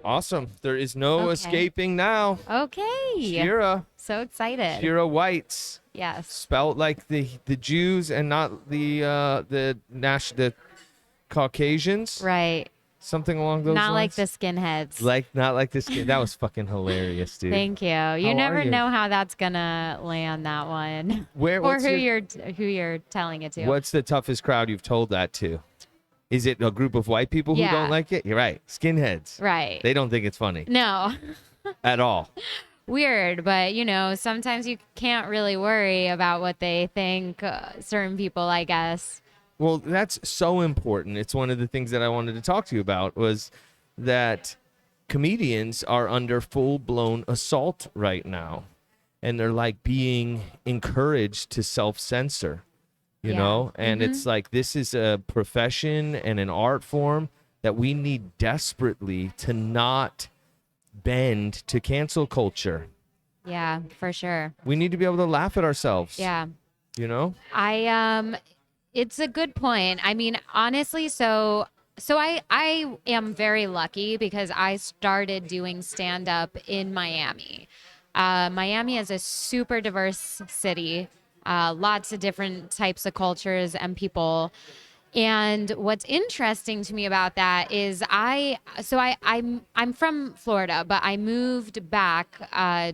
Awesome. There is no Okay. escaping now. Okay. Shira. So excited. Shira Weitz. Yes. Spelled like the Jews and not the Caucasians. Right. Something along those Not like lines. the skinheads. Not like this kid. That was fucking hilarious, dude. Thank you. You How never are you? know how that's gonna land, that one. or What's who your- you're telling it to. What's the toughest crowd you've told that to? Is it a group of white people who Yeah. don't like it? You're right. Skinheads. Right. They don't think it's funny No. at all. Weird, but sometimes you can't really worry about what they think, certain people, I guess. Well, that's so important. It's one of the things that I wanted to talk to you about was that comedians are under full-blown assault right now. And they're like being encouraged to self-censor, you Yeah. know? And it's like this is a profession and an art form that we need desperately to not bend to cancel culture. Yeah, for sure. We need to be able to laugh at ourselves. Yeah. You know? It's a good point. I mean, honestly, I am very lucky because I started doing stand up in Miami. Miami is a super diverse city, lots of different types of cultures and people. And what's interesting to me about that is I'm from Florida, but I moved back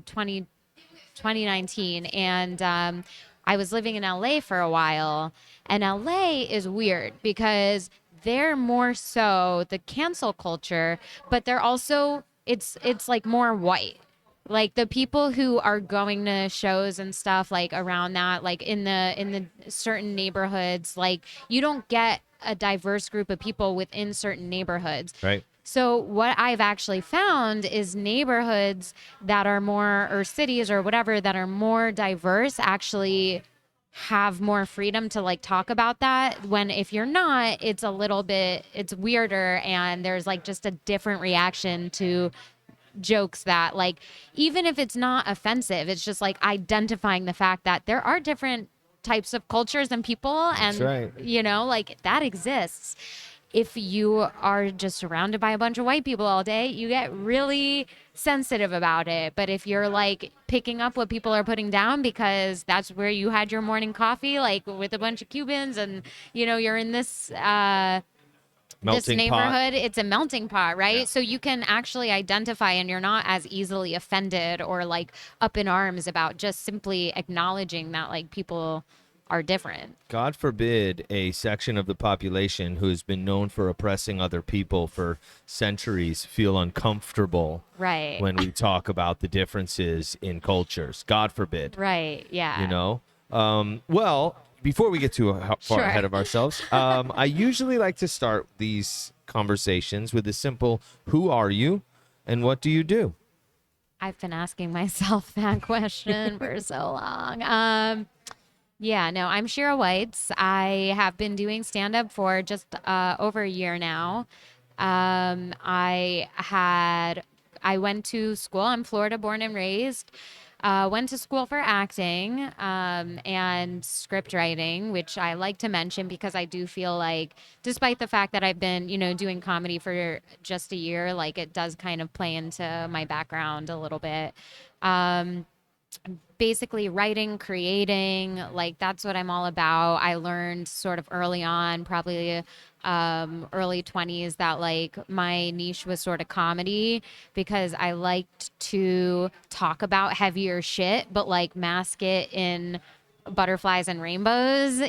2019, and I was living in LA for a while. And LA is weird because they're more so the cancel culture, but they're also it's like more white. Like the people who are going to shows and stuff like around that, like in the certain neighborhoods, like you don't get a diverse group of people within certain neighborhoods. Right. So what I've actually found is neighborhoods that are more, or cities or whatever, that are more diverse actually have more freedom to like talk about that. When if you're not, it's a little bit, it's weirder, and there's like just a different reaction to jokes that, like, even if it's not offensive, it's just like identifying the fact that there are different types of cultures and people, and right. like that exists. If you are just surrounded by a bunch of white people all day, you get really sensitive about it. But if you're like picking up what people are putting down because that's where you had your morning coffee, like with a bunch of Cubans, and you're in this Melting neighborhood, pot. it's a melting pot, right? Yeah. So you can actually identify, and you're not as easily offended or like up in arms about just simply acknowledging that like people are different. God forbid a section of the population who's been known for oppressing other people for centuries feel uncomfortable Right. when we talk about the differences in cultures. God forbid. Right. Yeah. Well, before we get too far Sure. ahead of ourselves, I usually like to start these conversations with a simple, who are you and what do you do? I've been asking myself that question for so long. Yeah, no, I'm Shira Weitz. I have been doing stand up for just over a year now. I went to school. I'm Florida born and raised. Went to school for acting and script writing, which I like to mention because I do feel like, despite the fact that I've been, doing comedy for just a year, like it does kind of play into my background a little bit. Basically writing, creating, like that's what I'm all about. I learned sort of early on, probably early 20s, that like my niche was sort of comedy because I liked to talk about heavier shit, but like mask it in butterflies and rainbows,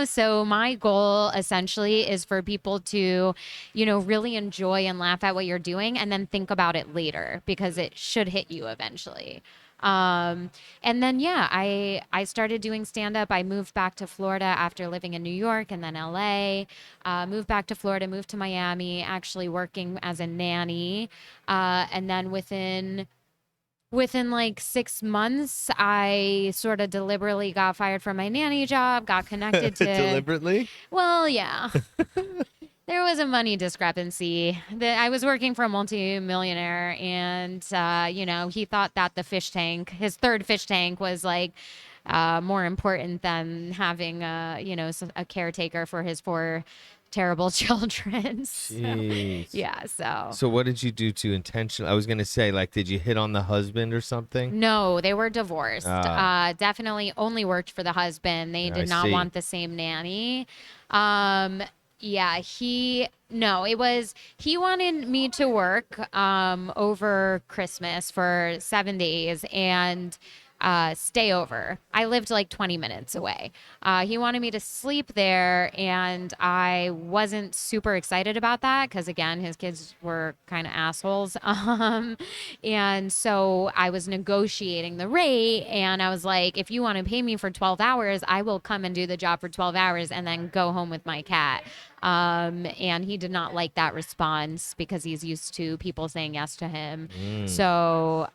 So my goal essentially is for people to, really enjoy and laugh at what you're doing and then think about it later because it should hit you eventually. And then, I started doing stand up. I moved back to Florida after living in New York and then LA, moved back to Florida, moved to Miami, actually working as a nanny. And then within like 6 months, I sort of deliberately got fired from my nanny job, got connected to Deliberately? Well, yeah. There was a money discrepancy. I was working for a multi-millionaire, and he thought that his third fish tank, was like more important than having a caretaker for his 4 terrible children. So, Jeez. yeah, so. So what did you do to intentionally? I was gonna say, like, did you hit on the husband or something? No, they were divorced. Definitely only worked for the husband. They I did not see. want the same nanny. Yeah, he wanted me to work over Christmas for 7 days and stay over. I lived like 20 minutes away. He wanted me to sleep there, and I wasn't super excited about that because, again, his kids were kind of assholes. And so I was negotiating the rate, and I was like, if you want to pay me for 12 hours, I will come and do the job for 12 hours and then go home with my cat. And he did not like that response because he's used to people saying yes to him. So,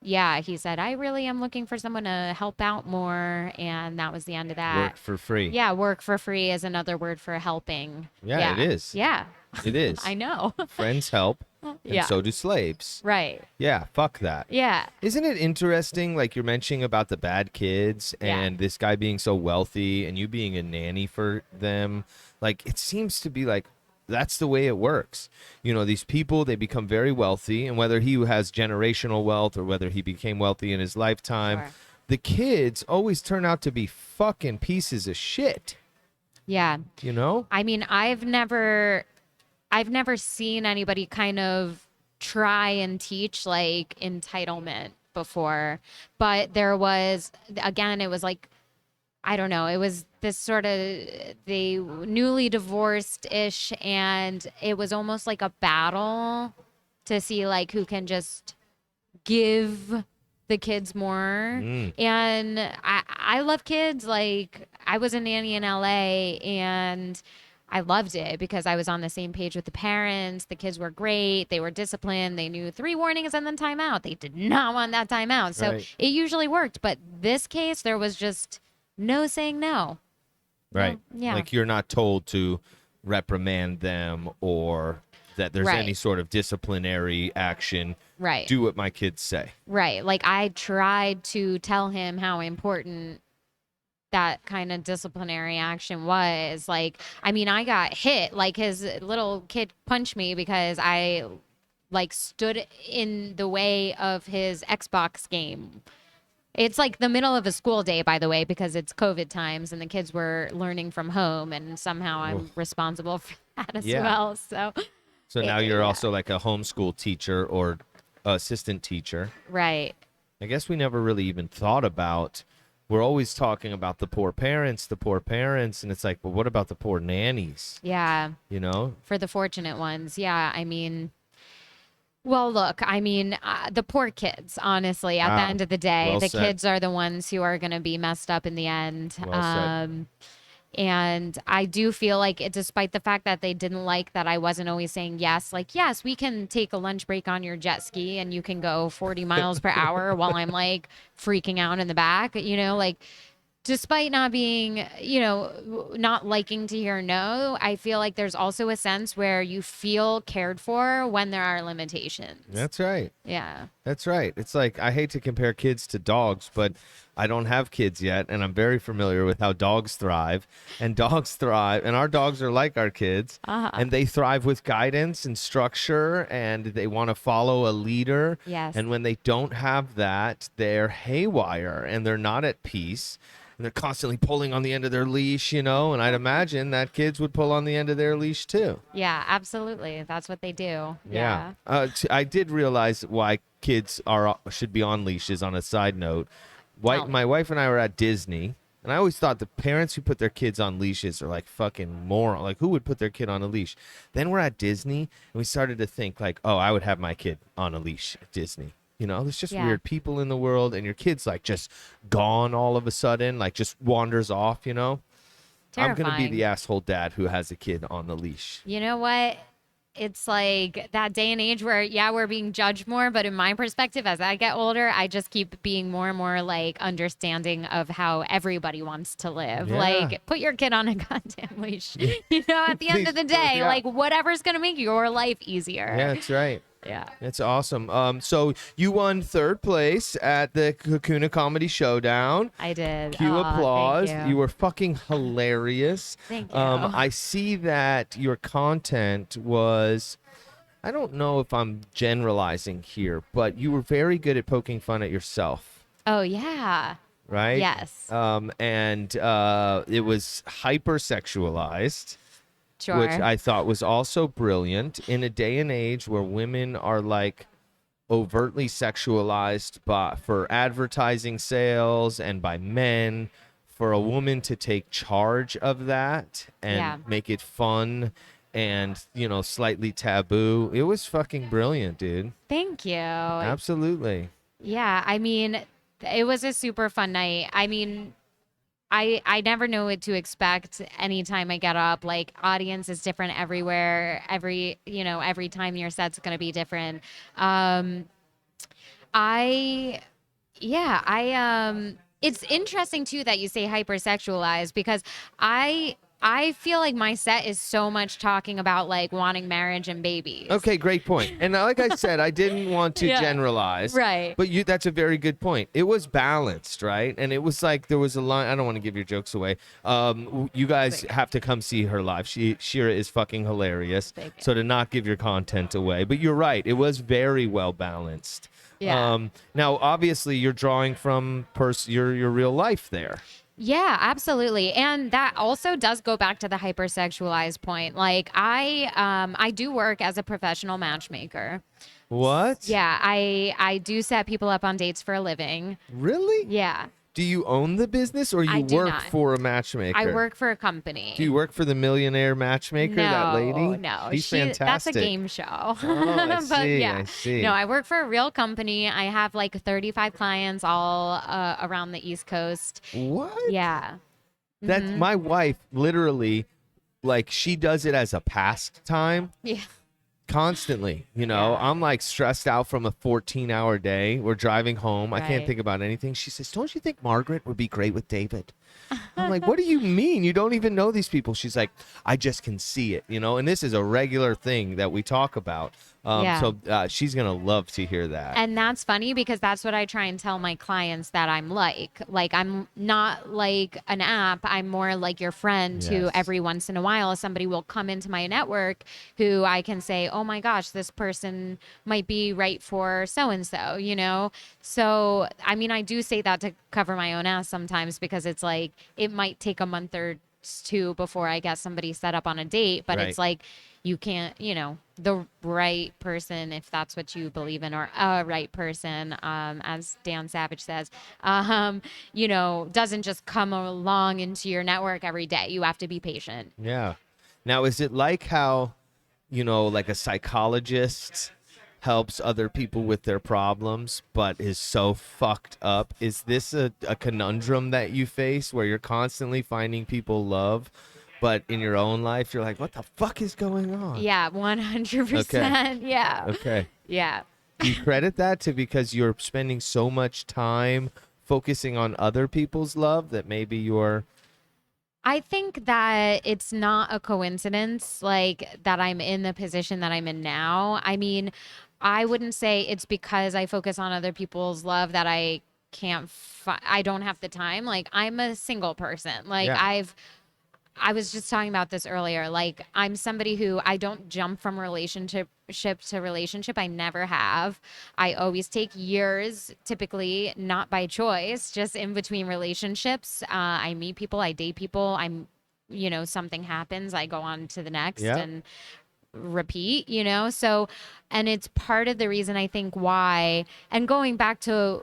yeah, he said, I really am looking for someone to help out more. And that was the end of that. Work for free. Yeah, work for free is another word for helping. Yeah, it is. Yeah. It is. I know. Friends help, and Yeah. so do slaves. Right. Yeah, fuck that. Yeah. Isn't it interesting, like you're mentioning about the bad kids and this guy being so wealthy and you being a nanny for them? Like, it seems to be like that's the way it works. You know, these people, they become very wealthy, and whether he has generational wealth or whether he became wealthy in his lifetime, Sure. the kids always turn out to be fucking pieces of shit, Yeah. you know? I mean, I've never seen anybody kind of try and teach like entitlement before, but there was, again, it was like, I don't know, it was this sort of the newly divorced ish, and it was almost like a battle to see like who can just give the kids more. And I love kids. Like, I was a nanny in LA, and I loved it because I was on the same page with the parents. The kids were great. They were disciplined. They knew 3 warnings and then timeout. They did not want that timeout. So Right. it usually worked. But this case, there was just no saying no. Right. Yeah. Like, you're not told to reprimand them or that there's Right. any sort of disciplinary action. Right. Do what my kids say. Right. Like, I tried to tell him how important that kind of disciplinary action was. Like, I mean, I got hit. Like, his little kid punched me because I like stood in the way of his Xbox game. It's like the middle of a school day, by the way, because it's COVID times and the kids were learning from home, and somehow I'm responsible for that as Yeah. well. So now you're yeah. also like a homeschool teacher or assistant teacher. Right. I guess we never really even thought about, we're always talking about the poor parents, and it's like, well, what about the poor nannies? Yeah. You know? For the fortunate ones. Yeah. I mean, well, look, I mean, the poor kids, honestly, at the end of the day, well the said. kids are the ones who are going to be messed up in the end. Well said. And I do feel like, despite the fact that they didn't like that I wasn't always saying yes, like, yes, we can take a lunch break on your jet ski and you can go 40 miles per hour while I'm like freaking out in the back, you know, like, despite not being, you know, not liking to hear no, I feel like there's also a sense where you feel cared for when there are limitations. That's right. Yeah. That's right. It's like, I hate to compare kids to dogs, but I don't have kids yet, and I'm very familiar with how dogs thrive. And dogs thrive, and our dogs are like our kids, and they thrive with guidance and structure, and they want to follow a leader. Yes. And when they don't have that, they're haywire, and they're not at peace. And they're constantly pulling on the end of their leash, you know, and I'd imagine that kids would pull on the end of their leash too. Yeah, absolutely. That's what they do. Yeah. I did realize why kids should be on leashes. On a side note, Tell me. my wife and I were at Disney, and I always thought the parents who put their kids on leashes are like fucking moron. Like, who would put their kid on a leash? Then we're at Disney, and we started to think like, oh, I would have my kid on a leash at Disney. You know, there's just Yeah. weird people in the world, and your kid's like just gone all of a sudden, like just wanders off, you know? I'm going to be Terrifying. the asshole dad who has a kid on the leash. You know what? It's like that day and age where, yeah, we're being judged more. But in my perspective, as I get older, I just keep being more and more like understanding of how everybody wants to live. Yeah. Like, put your kid on a goddamn leash. You know, at the end of the day, Yeah. like, whatever's going to make your life easier. Yeah, that's right. Yeah. It's awesome. So you won third place at the Hakuna Comedy Showdown. I did. Cue applause. Thank You you. were fucking hilarious. Thank you. I see that your content was, I don't know if I'm generalizing here, but you were very good at poking fun at yourself, Oh, yeah. right? Yes. And it was hypersexualized, Sure. which I thought was also brilliant in a day and age where women are like overtly sexualized for advertising sales and by men. For a woman to take charge of that and Yeah. make it fun and, you know, slightly taboo, it was fucking brilliant, dude. Thank you. Absolutely. Yeah. I mean, it was a super fun night. I mean, I never know what to expect anytime I get up. Like, audience is different everywhere. Every time your set's going to be different. I Yeah, it's interesting too that you say hypersexualized because I feel like my set is so much talking about like wanting marriage and babies. Okay, great point. And like I said, I didn't want to Yeah. generalize. Right. But that's a very good point. It was balanced, right? And it was like there was a line. I don't want to give your jokes away. You guys have to come see her live. Shira is fucking hilarious. Thank you. So to not give your content away. But you're right. It was very well balanced. Yeah. Now, obviously, you're drawing from your real life there. Yeah, absolutely. And that also does go back to the hypersexualized point. Like I do work as a professional matchmaker. What? Yeah, I do set people up on dates for a living. Really? Yeah. Do you own the business or I you do work not. for a matchmaker? I work for a company. Do you work for the millionaire matchmaker, that lady? No, She's fantastic. That's a game show. Oh, I But see, yeah. I see. No, I work for a real company. I have like 35 clients all around the East Coast. What? Yeah. That's my wife, literally, like, she does it as a pastime. Yeah. Constantly, you know. Yeah. I'm like stressed out from a 14-hour day. We're driving home. I can't Right. think about anything. She says, "Don't you think Margaret would be great with David?" I'm like, "What do you mean? You don't even know these people." She's like, "I just can see it, you know." And this is a regular thing that we talk about. Yeah. So she's gonna love to hear that. And that's funny because that's what I try and tell my clients that I'm like. Like, I'm not like an app. I'm more like your friend who Yes. every once in a while somebody will come into my network who I can say, oh my gosh, this person might be right for so and so, you know? So, I mean, I do say that to cover my own ass sometimes because it's like it might take a month or two before I get somebody set up on a date, but Right. it's like you can't, the right person, if that's what you believe in, or a right person, as Dan Savage says, doesn't just come along into your network every day. You have to be patient. Yeah. Now, is it like how, like a psychologist helps other people with their problems, but is so fucked up? Is this a conundrum that you face where you're constantly finding people love, but in your own life, you're like, what the fuck is going on? Yeah, 100%. Yeah. Okay. Yeah. Do you credit that to because you're spending so much time focusing on other people's love that maybe you're... I think that it's not a coincidence, like, that I'm in the position that I'm in now. I mean, I wouldn't say it's because I focus on other people's love that I can't, I don't have the time. Like, I'm a single person. Like, Yeah. I was just talking about this earlier. Like, I'm somebody who I don't jump from relationship to relationship. I never have. I always take years, typically not by choice, just in between relationships. I meet people, I date people. Something happens, I go on to the next Yeah. and repeat, So, and it's part of the reason I think why, and going back to,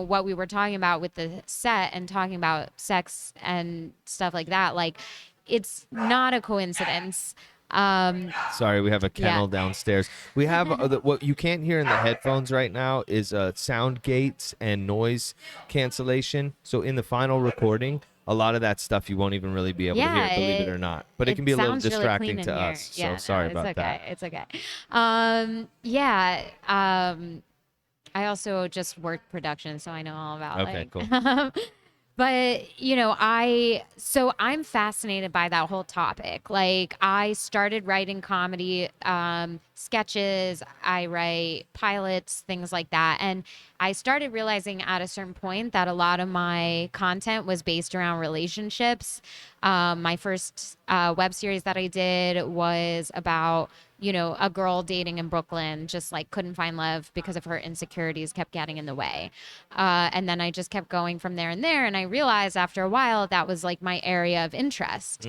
what we were talking about with the set and talking about sex and stuff like that, like, it's not a coincidence. Sorry, we have a kennel downstairs. We have what you can't hear in the headphones right now is sound gates and noise cancellation. So in the final recording, a lot of that stuff you won't even really be able to hear, believe it or not. But it can be a little sounds really distracting clean to in here. us. Yeah, So sorry it's about okay. that. It's okay. I also just worked production, so I know all about Okay, it. cool. But, I'm fascinated by that whole topic. Like, I started writing comedy sketches, I write pilots, things like that. And I started realizing at a certain point that a lot of my content was based around relationships. My first web series that I did was about, a girl dating in Brooklyn, just like couldn't find love because of her insecurities kept getting in the way. And then I just kept going from there and there. And I realized after a while that was like my area of interest,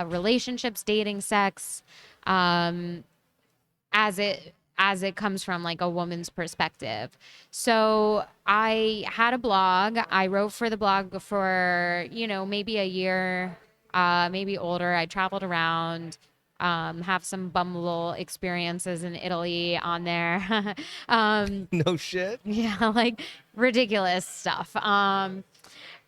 relationships, dating, sex, as it comes from like a woman's perspective. So I had a blog. I wrote for the blog for, maybe a year, maybe older. I traveled around, have some bum little experiences in Italy on there. No shit. Yeah, like ridiculous stuff.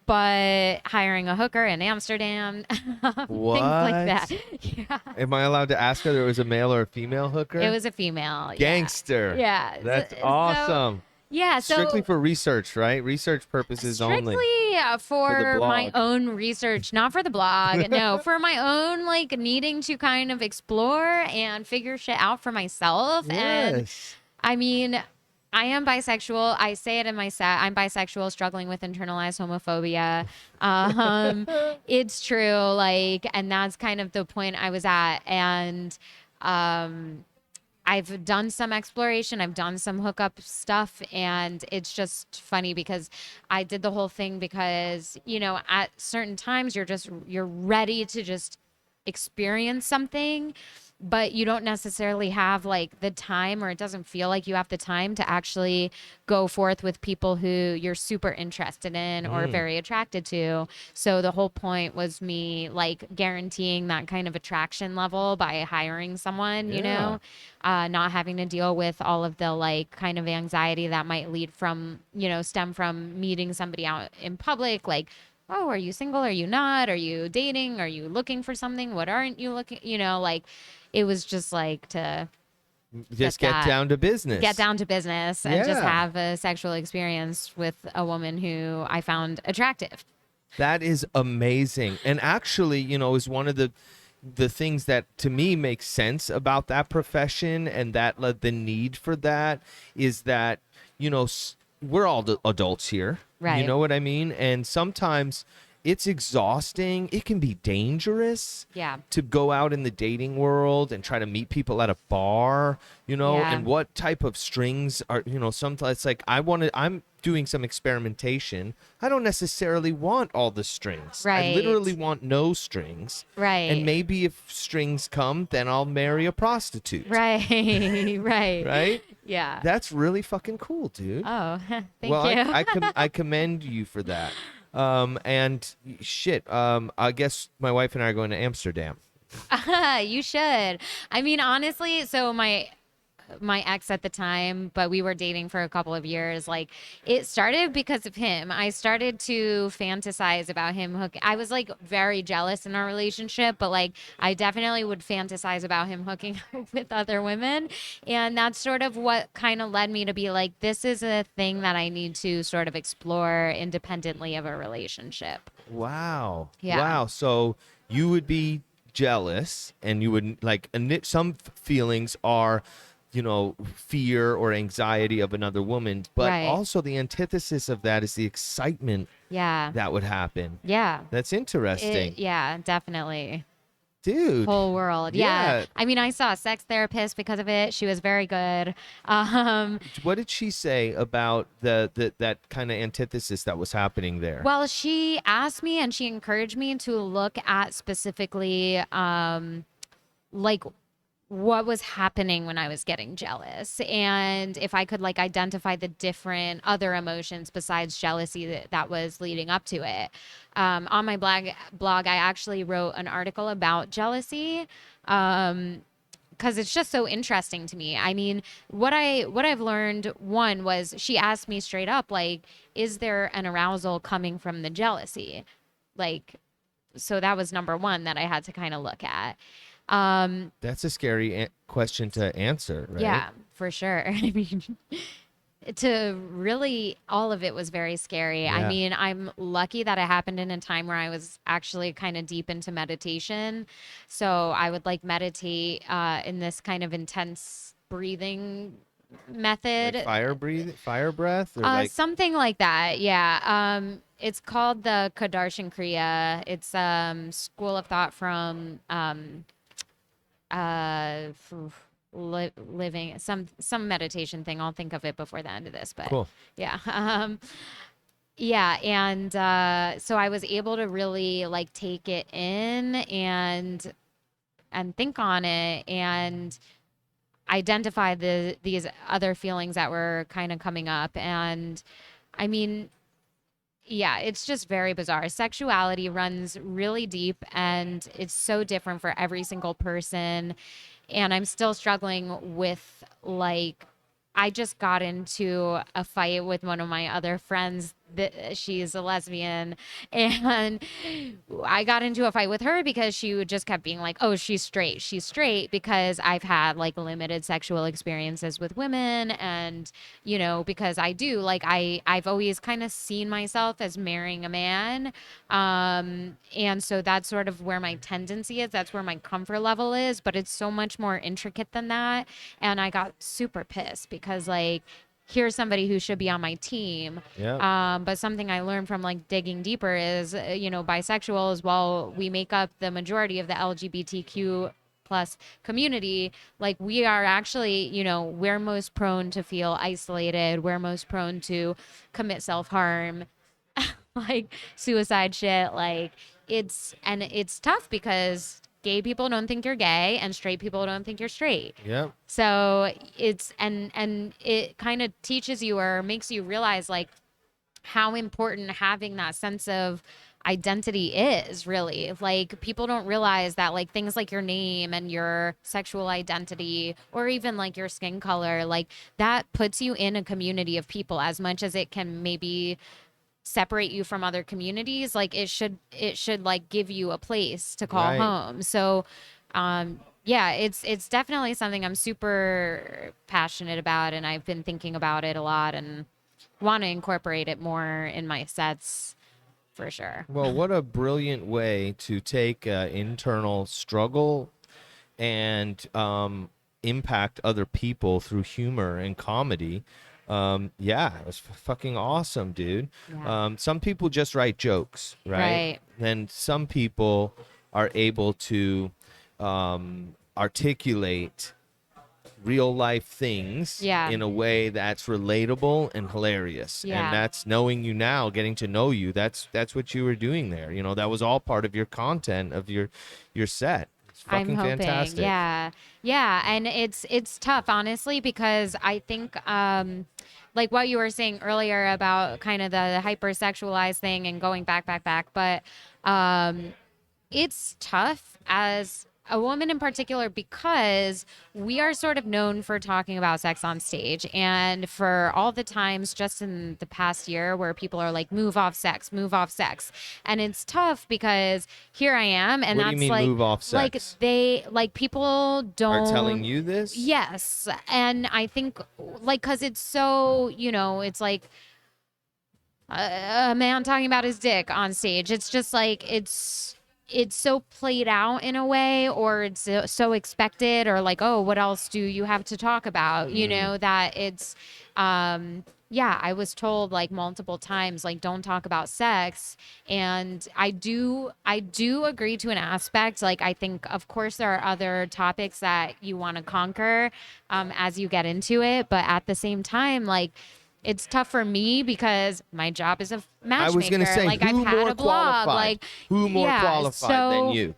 But hiring a hooker in Amsterdam, things like that. What? Yeah. Am I allowed to ask whether it was a male or a female hooker? It was a female. Gangster. Yeah. That's So, awesome. yeah. So Strictly for research, right? Research purposes only. strictly for my blog. own research, not for the blog. No, for my own like needing to kind of explore and figure shit out for myself. And Yes. I mean, I am bisexual. I say it in my set. I'm bisexual, struggling with internalized homophobia. It's true. Like, and that's kind of the point I was at. And I've done some exploration. I've done some hookup stuff. And it's just funny because I did the whole thing because, at certain times you're ready to just experience something, but you don't necessarily have like the time, or it doesn't feel like you have the time to actually go forth with people who you're super interested in or very attracted to. So the whole point was me like guaranteeing that kind of attraction level by hiring someone, not having to deal with all of the like kind of anxiety that might stem from meeting somebody out in public, like, oh, are you single? Are you not? Are you dating? Are you looking for something? What aren't you looking? Like it was just like to Just get down to business. get down to business and just Yeah. have a sexual experience with a woman who I found attractive. That is amazing. And actually, is one of the things that to me makes sense about that profession, and that the need for that is that, we're all adults here. Right. You know what I mean? And sometimes it's exhausting. It can be dangerous. Yeah. To go out in the dating world and try to meet people at a bar, Yeah. and what type of strings are, sometimes it's like I'm doing some experimentation. I don't necessarily want all the strings. I Right. literally want no strings. Right. And maybe if strings come, then I'll marry a prostitute. Right. Right. Right? Yeah. That's really fucking cool, dude. Oh, thank Well, you. I commend you for that. And shit, I guess my wife and I are going to Amsterdam. You should. I mean, honestly, so my ex at the time, but we were dating for a couple of years. Like it started because of him. I started to fantasize about him hooking. I was like very jealous in our relationship, but like I definitely would fantasize about him hooking up with other women. And that's sort of what kind of led me to be like, this is a thing that I need to sort of explore independently of a relationship. Wow. Yeah. Wow. So you would be jealous, and you would like, and some feelings are, fear or anxiety of another woman, but Right. also the antithesis of that is the excitement Yeah. that would happen. Yeah. That's interesting. Yeah, definitely. Dude. Whole world. Yeah. Yeah. I mean, I saw a sex therapist because of it. She was very good. What did she say about that kind of antithesis that was happening there? Well, she asked me and she encouraged me to look at specifically like what was happening when I was getting jealous, and if I could like identify the different other emotions besides jealousy that was leading up to it. On my blog, I actually wrote an article about jealousy. Because it's just so interesting to me. I mean, what I've learned, one was she asked me straight up, like, is there an arousal coming from the jealousy? Like, so that was number one that I had to kind of look at. That's a scary question to answer, right? Yeah, for sure. I mean, to really, all of it was very scary. I Yeah. mean, I'm lucky that it happened in a time where I was actually kind of deep into meditation. So I would like meditate in this kind of intense breathing Like method. fire breath, or like Something like that. Yeah. It's called the Kadarshan Kriya. It's school of thought from uh living some meditation thing. I'll think of it before the end of this, but cool. yeah. Yeah, and so I was able to really like take it in and think on it and identify these other feelings that were kind of coming up. And I mean, yeah, it's just very bizarre. Sexuality runs really deep and it's so different for every single person. And I'm still struggling with like, I just got into a fight with one of my other friends that she's a lesbian, and I got into a fight with her because she just kept being like, "Oh, she's straight. She's straight," because I've had like limited sexual experiences with women, and because I do like I've always kind of seen myself as marrying a man, and so that's sort of where my tendency is. That's where my comfort level is, but it's so much more intricate than that. And I got super pissed because like here's somebody who should be on my team. Yeah. But something I learned from like digging deeper is, bisexuals, while we make up the majority of the LGBTQ plus community, like we are actually, we're most prone to feel isolated. We're most prone to commit self-harm, like suicide shit. Like it's tough because gay people don't think you're gay and straight people don't think you're straight. Yeah. So it's and it kind of teaches you or makes you realize like how important having that sense of identity is really. Like people don't realize that like things like your name and your sexual identity or even like your skin color, like that puts you in a community of people as much as it can maybe separate you from other communities. Like it should like give you a place to call Right. home. So yeah, it's definitely something I'm super passionate about, and I've been thinking about it a lot and want to incorporate it more in my sets for sure. Well, what a brilliant way to take internal struggle and impact other people through humor and comedy. Yeah, it was fucking awesome, dude. Yeah. Some people just write jokes, right? Right. Then some people are able to articulate real life things Yeah. in a way that's relatable and hilarious. Yeah. And that's knowing you now, getting to know you. That's what you were doing there. That was all part of your content of your set. It's I'm fucking hoping. fantastic. Yeah. Yeah. And it's tough, honestly, because I think like what you were saying earlier about kind of the hypersexualized thing and going back, but it's tough as a woman in particular because we are sort of known for talking about sex on stage, and for all the times just in the past year where people are like move off sex, and it's tough because here I am, and What do that's you mean like move off sex? people Are telling don't. you this? Yes, and I think like because it's so it's like a man talking about his dick on stage. It's just like it's so played out in a way, or it's so expected, or like, oh, what else do you have to talk about? That it's yeah, I was told like multiple times like don't talk about sex, and I do agree to an aspect. Like I think of course there are other topics that you want to conquer as you get into it, but at the same time like it's tough for me because my job is a I was matchmaker. gonna say, Like I've who had more a blog. qualified? Like Who more yeah. qualified than So you?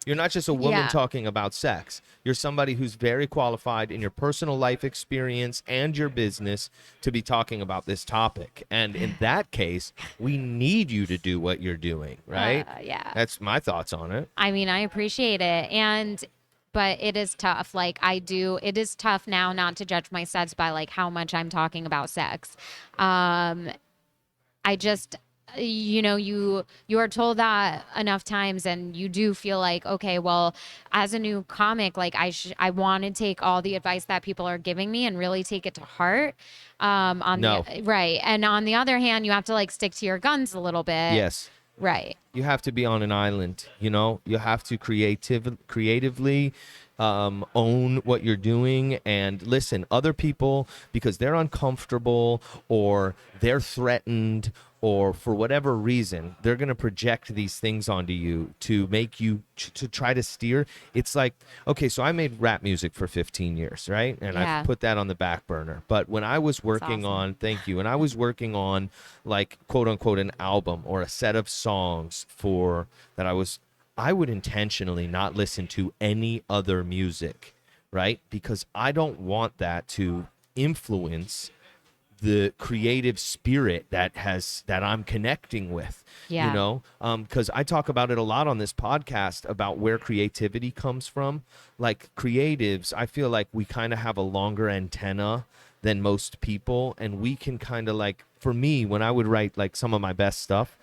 You're not just a woman yeah. talking about sex. You're somebody who's very qualified in your personal life experience and your business to be talking about this topic. And in that case, we need you to do what you're doing, right? Yeah. That's my thoughts on it. I mean, I appreciate it. But it is tough. Like it is tough now not to judge my sets by like how much I'm talking about sex. I just you are told that enough times, and you do feel like, okay, well, as a new comic, like I want to take all the advice that people are giving me and really take it to heart. On the No. right, and on the other hand, you have to like stick to your guns a little bit. Yes. Right. You have to be on an island, you know? You have to creatively own what you're doing and listen. Other people, because they're uncomfortable or they're threatened or for whatever reason, they're going to project these things onto you to make you to try to steer. It's like, okay, so I made rap music for 15 years, right? And Yeah. I've put that on the back burner. But when I was working awesome. on, thank you, and I was working on like quote unquote an album or a set of songs for that I would intentionally not listen to any other music, right? Because I don't want that to influence the creative spirit that I'm connecting with. Yeah. You know, because I talk about it a lot on this podcast about where creativity comes from. Like creatives, I feel like we kind of have a longer antenna than most people, and we can kind of like, for me, when I would write like some of my best stuff,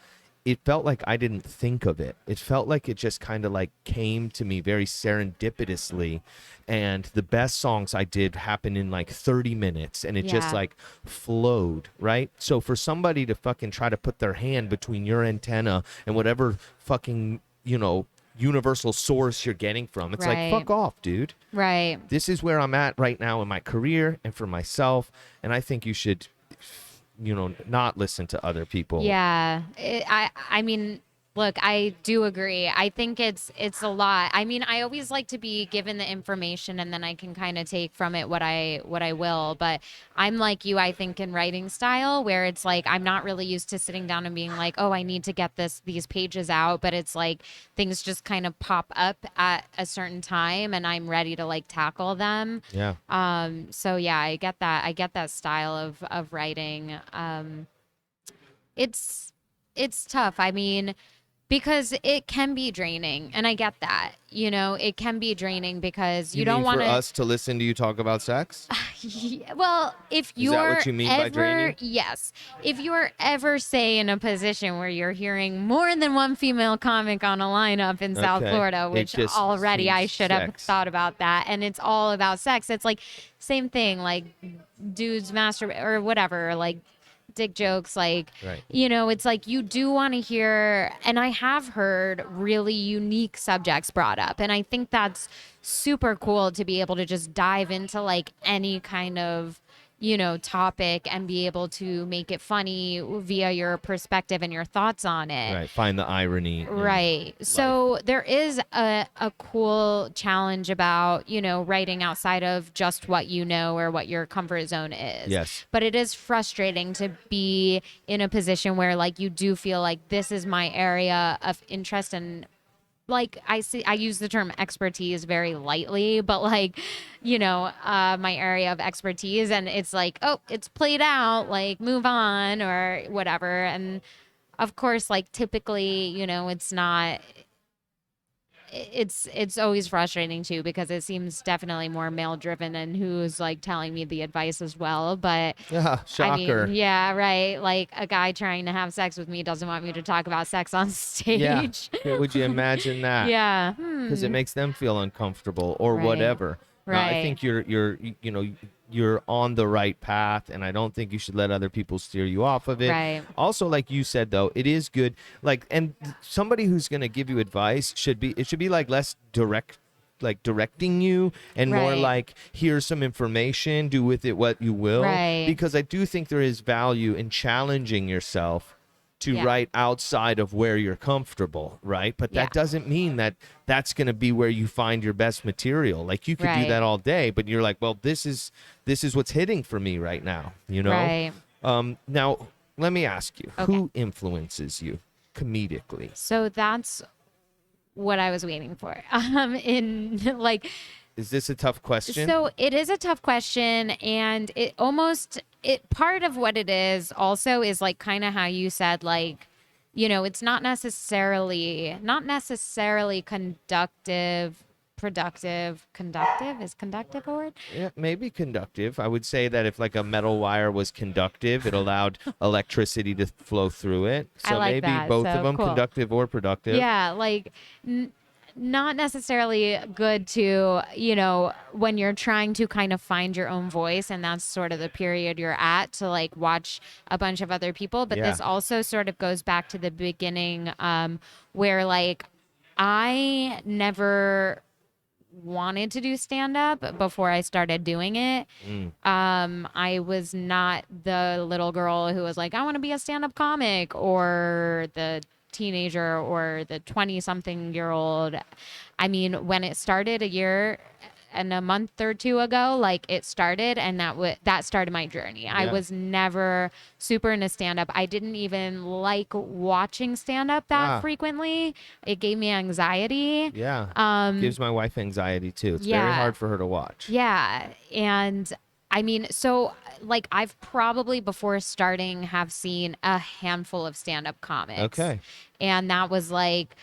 it felt like I didn't think of it. It felt like it just kind of like came to me very serendipitously. And the best songs I did happen in like 30 minutes and it just Yeah. like flowed, right? So for somebody to fucking try to put their hand between your antenna and whatever fucking, universal source you're getting from, it's like, Right. fuck off, dude. Right. This is where I'm at right now in my career and for myself. And I think you should, not listen to other people. Yeah. I mean, look, I do agree. I think it's a lot. I mean, I always like to be given the information and then I can kind of take from it what I will, but I'm like you, I think, in writing style, where it's like I'm not really used to sitting down and being like, "Oh, I need to get these pages out," but it's like things just kind of pop up at a certain time and I'm ready to like tackle them. Yeah. So yeah, I get that. I get that style of writing. It's tough. I mean, because it can be draining, and I get that. It can be draining because you You don't mean want for to. us to listen to you talk about sex? Well, if Is you're that what you mean by draining? yes, if you're ever, say, in a position where you're hearing more than one female comic on a lineup in South Okay. Florida, It which just already I seems should have sex. thought about that, and it's all about sex. It's like same thing, like dudes masturbate or whatever, like dick jokes, like Right. it's like you do want to hear, and I have heard really unique subjects brought up, and I think that's super cool to be able to just dive into like any kind of topic and be able to make it funny via your perspective and your thoughts on it. Right. Find the irony. in Right. life. So there is a cool challenge about, writing outside of just what you know or what your comfort zone is. Yes. But it is frustrating to be in a position where like you do feel like this is my area of interest, and like I use the term expertise very lightly, but like, my area of expertise, and it's like, oh, it's played out, like move on or whatever. And of course, like typically, it's not. It's always frustrating too because it seems definitely more male driven and who's like telling me the advice as well. But Yeah. Shocker. I mean, yeah, right. Like a guy trying to have sex with me doesn't want me to talk about sex on Yeah. stage. Would you imagine that? Yeah. Because it makes them feel uncomfortable or Right. whatever. No, I Right. think you're on the right path, and I don't think you should let other people steer you off of it. Right. Also, like you said, though, it is good. Like, and somebody who's gonna give you advice should be like less direct, like directing you, and more Right. like here's some information, do with it what you will. Right. Because I do think there is value in challenging yourself to Yeah. write outside of where you're comfortable, right? But that Yeah. doesn't mean that that's going to be where you find your best material. Like you could do Right. that all day, but you're like, well, this is what's hitting for me right now, Right. Now, let me ask you, Okay. who influences you comedically? So that's what I was waiting for. In like, Is this a tough question? so it is a tough question, and it part of what it is also is like kind of how you said, like, it's not necessarily conductive conductive is conductive a word? Yeah, maybe conductive. I would say that if like a metal wire was conductive, it allowed electricity to flow through it. I So like maybe that. both of So them, cool. conductive or productive. Yeah, like not necessarily good to, when you're trying to kind of find your own voice, and that's sort of the period you're at, to like watch a bunch of other people. But Yeah. this also sort of goes back to the beginning, where like I never wanted to do stand up before I started doing it. Mm. I was not the little girl who was like, I want to be a stand up comic, or the teenager or the 20 something year old. I mean, when it started a year and a month or two ago, like it started, and that started my journey. I Yeah. was never super into stand up. I didn't even like watching stand up that Ah. frequently. It gave me anxiety. Yeah. Gives my wife anxiety too. It's very Yeah. hard for her to watch. Yeah. And I mean, so like I've probably before starting have seen a handful of stand-up comics. Okay. And that was like,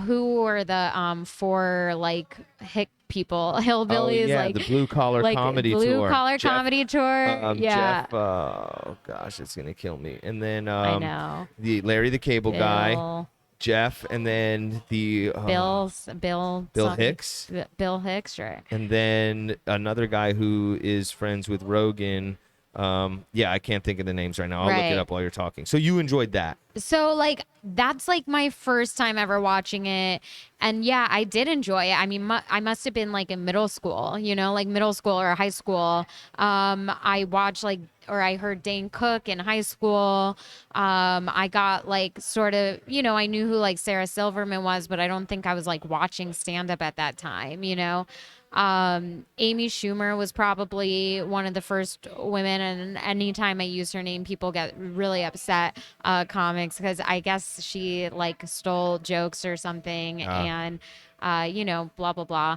who were the four like hick people, hillbillies? Oh yeah, like the blue collar like comedy blue tour. collar comedy tour. Yeah. Jeff. Oh gosh, it's gonna kill me. And then I know. the Larry the Cable Guy, Bill, Jeff, and then the Bill Bill something. Hicks, Bill Hicks, sure. and then another guy who is friends with Rogan. Yeah, I can't think of the names right now. I'll look Right. it up while you're talking. So you enjoyed that? So like that's like my first time ever watching it, and yeah, I did enjoy it. I mean, I must have been like in middle school, like middle school or high school. I watched like, or I heard Dane Cook in high school. I got like sort of, I knew who like Sarah Silverman was, but I don't think I was like watching stand up at that time. Amy Schumer was probably one of the first women, and anytime I use her name, people get really upset, comics, because I guess she like stole jokes or something, and blah blah blah.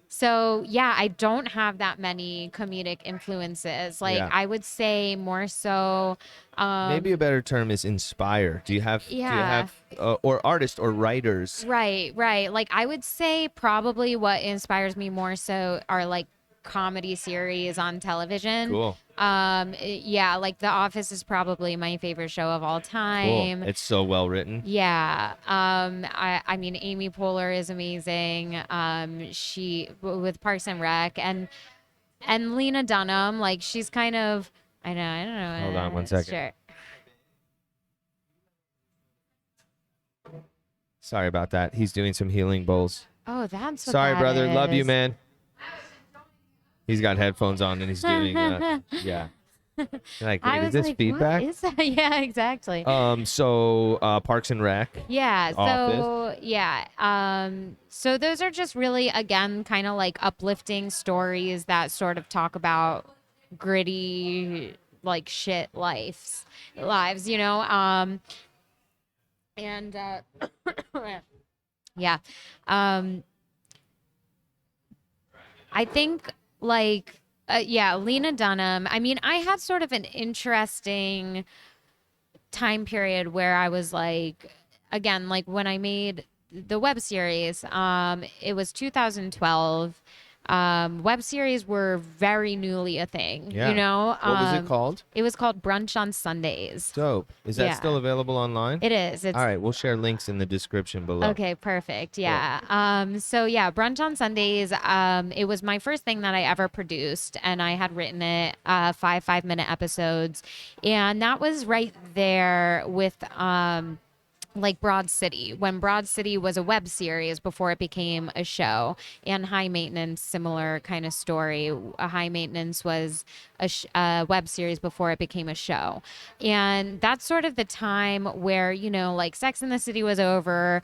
So yeah, I don't have that many comedic influences. Like Yeah. I would say more so. Maybe a better term is inspire. Do you have Yeah. or artists or writers? Right. Like I would say probably what inspires me more so are like comedy series on television. Cool. Yeah, like The Office is probably my favorite show of all Cool. time. It's so well written. Yeah. I mean Amy Poehler is amazing. She with Parks and Rec, and Lena Dunham, like she's kind of, I don't know. Hold on one second. Sure. Sorry about that. He's doing some healing bowls. Oh, that's what Sorry, that brother. Love you, is. man. He's got headphones on and he's doing yeah. Like, I wait, is was this like, feedback? what is that? Yeah, exactly. So Parks and Rec. Yeah. So Office. yeah. So those are just really, again, kind of like uplifting stories that sort of talk about gritty, like shit lives. And yeah. I think like yeah, Lena Dunham. I mean, I had sort of an interesting time period where I was like, again, like when I made the web series, it was 2012. Web series were very newly a thing, Yeah. What was it called? It was called Brunch on Sundays. Dope. Is that Yeah. still available online? It is. It's All right, we'll share links in the description below. Okay, perfect. Yeah. So yeah, Brunch on Sundays, it was my first thing that I ever produced, and I had written it, 5 minute episodes. And that was right there with like Broad City, when Broad City was a web series before it became a show, and High Maintenance, similar kind of story. High Maintenance was a web series before it became a show. And that's sort of the time where, like Sex and the City was over,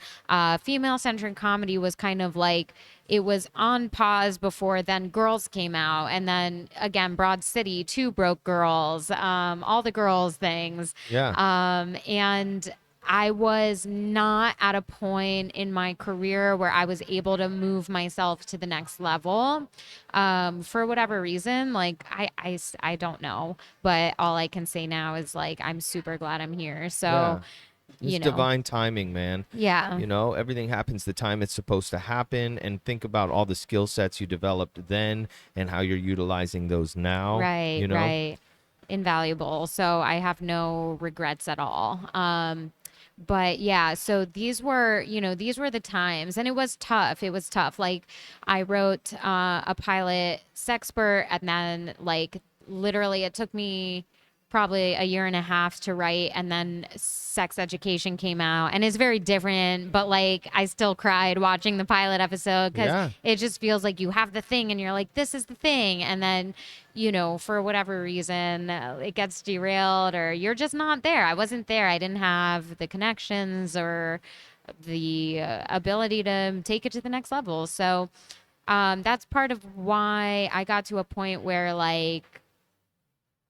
female centered comedy was kind of like, it was on pause before then Girls came out. And then again, Broad City, Two Broke Girls, all the girls things. Yeah. And I was not at a point in my career where I was able to move myself to the next level, for whatever reason. Like I don't know, but all I can say now is like I'm super glad I'm here. So It's you know. divine timing, man. Yeah. You know, everything happens the time it's supposed to happen. And think about all the skill sets you developed then and how you're utilizing those now, Right, you know? right. Invaluable. So I have no regrets at all. But yeah, so these were, these were the times, and it was tough. It was tough. Like, I wrote a pilot sexpert, and then like literally it took me probably a year and a half to write, and then sex education came out, and it's very different, but like I still cried watching the pilot episode because Yeah. it just feels like you have the thing and you're like, this is the thing, and then for whatever reason it gets derailed, or you're just not there. I wasn't there. I didn't have the connections or the ability to take it to the next level. So that's part of why I got to a point where like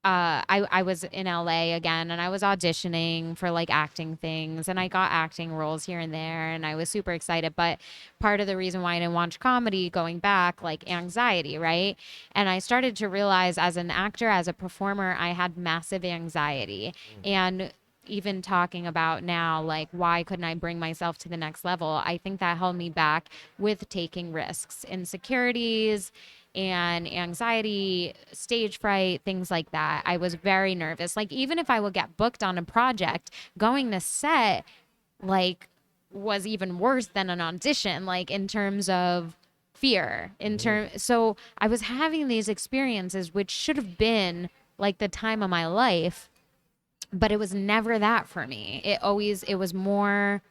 I was in LA again, and I was auditioning for like acting things, and I got acting roles here and there, and I was super excited. But part of the reason why I didn't watch comedy going back, like anxiety, right? And I started to realize as an actor, as a performer, I had massive anxiety. And even talking about now, like, why couldn't I bring myself to the next level? I think that held me back with taking risks, insecurities, and anxiety, stage fright, things like that. I was very nervous. Like, even if I would get booked on a project, going to set, like, was even worse than an audition, like, in terms of fear. So I was having these experiences, which should have been like the time of my life, but it was never that for me. It was more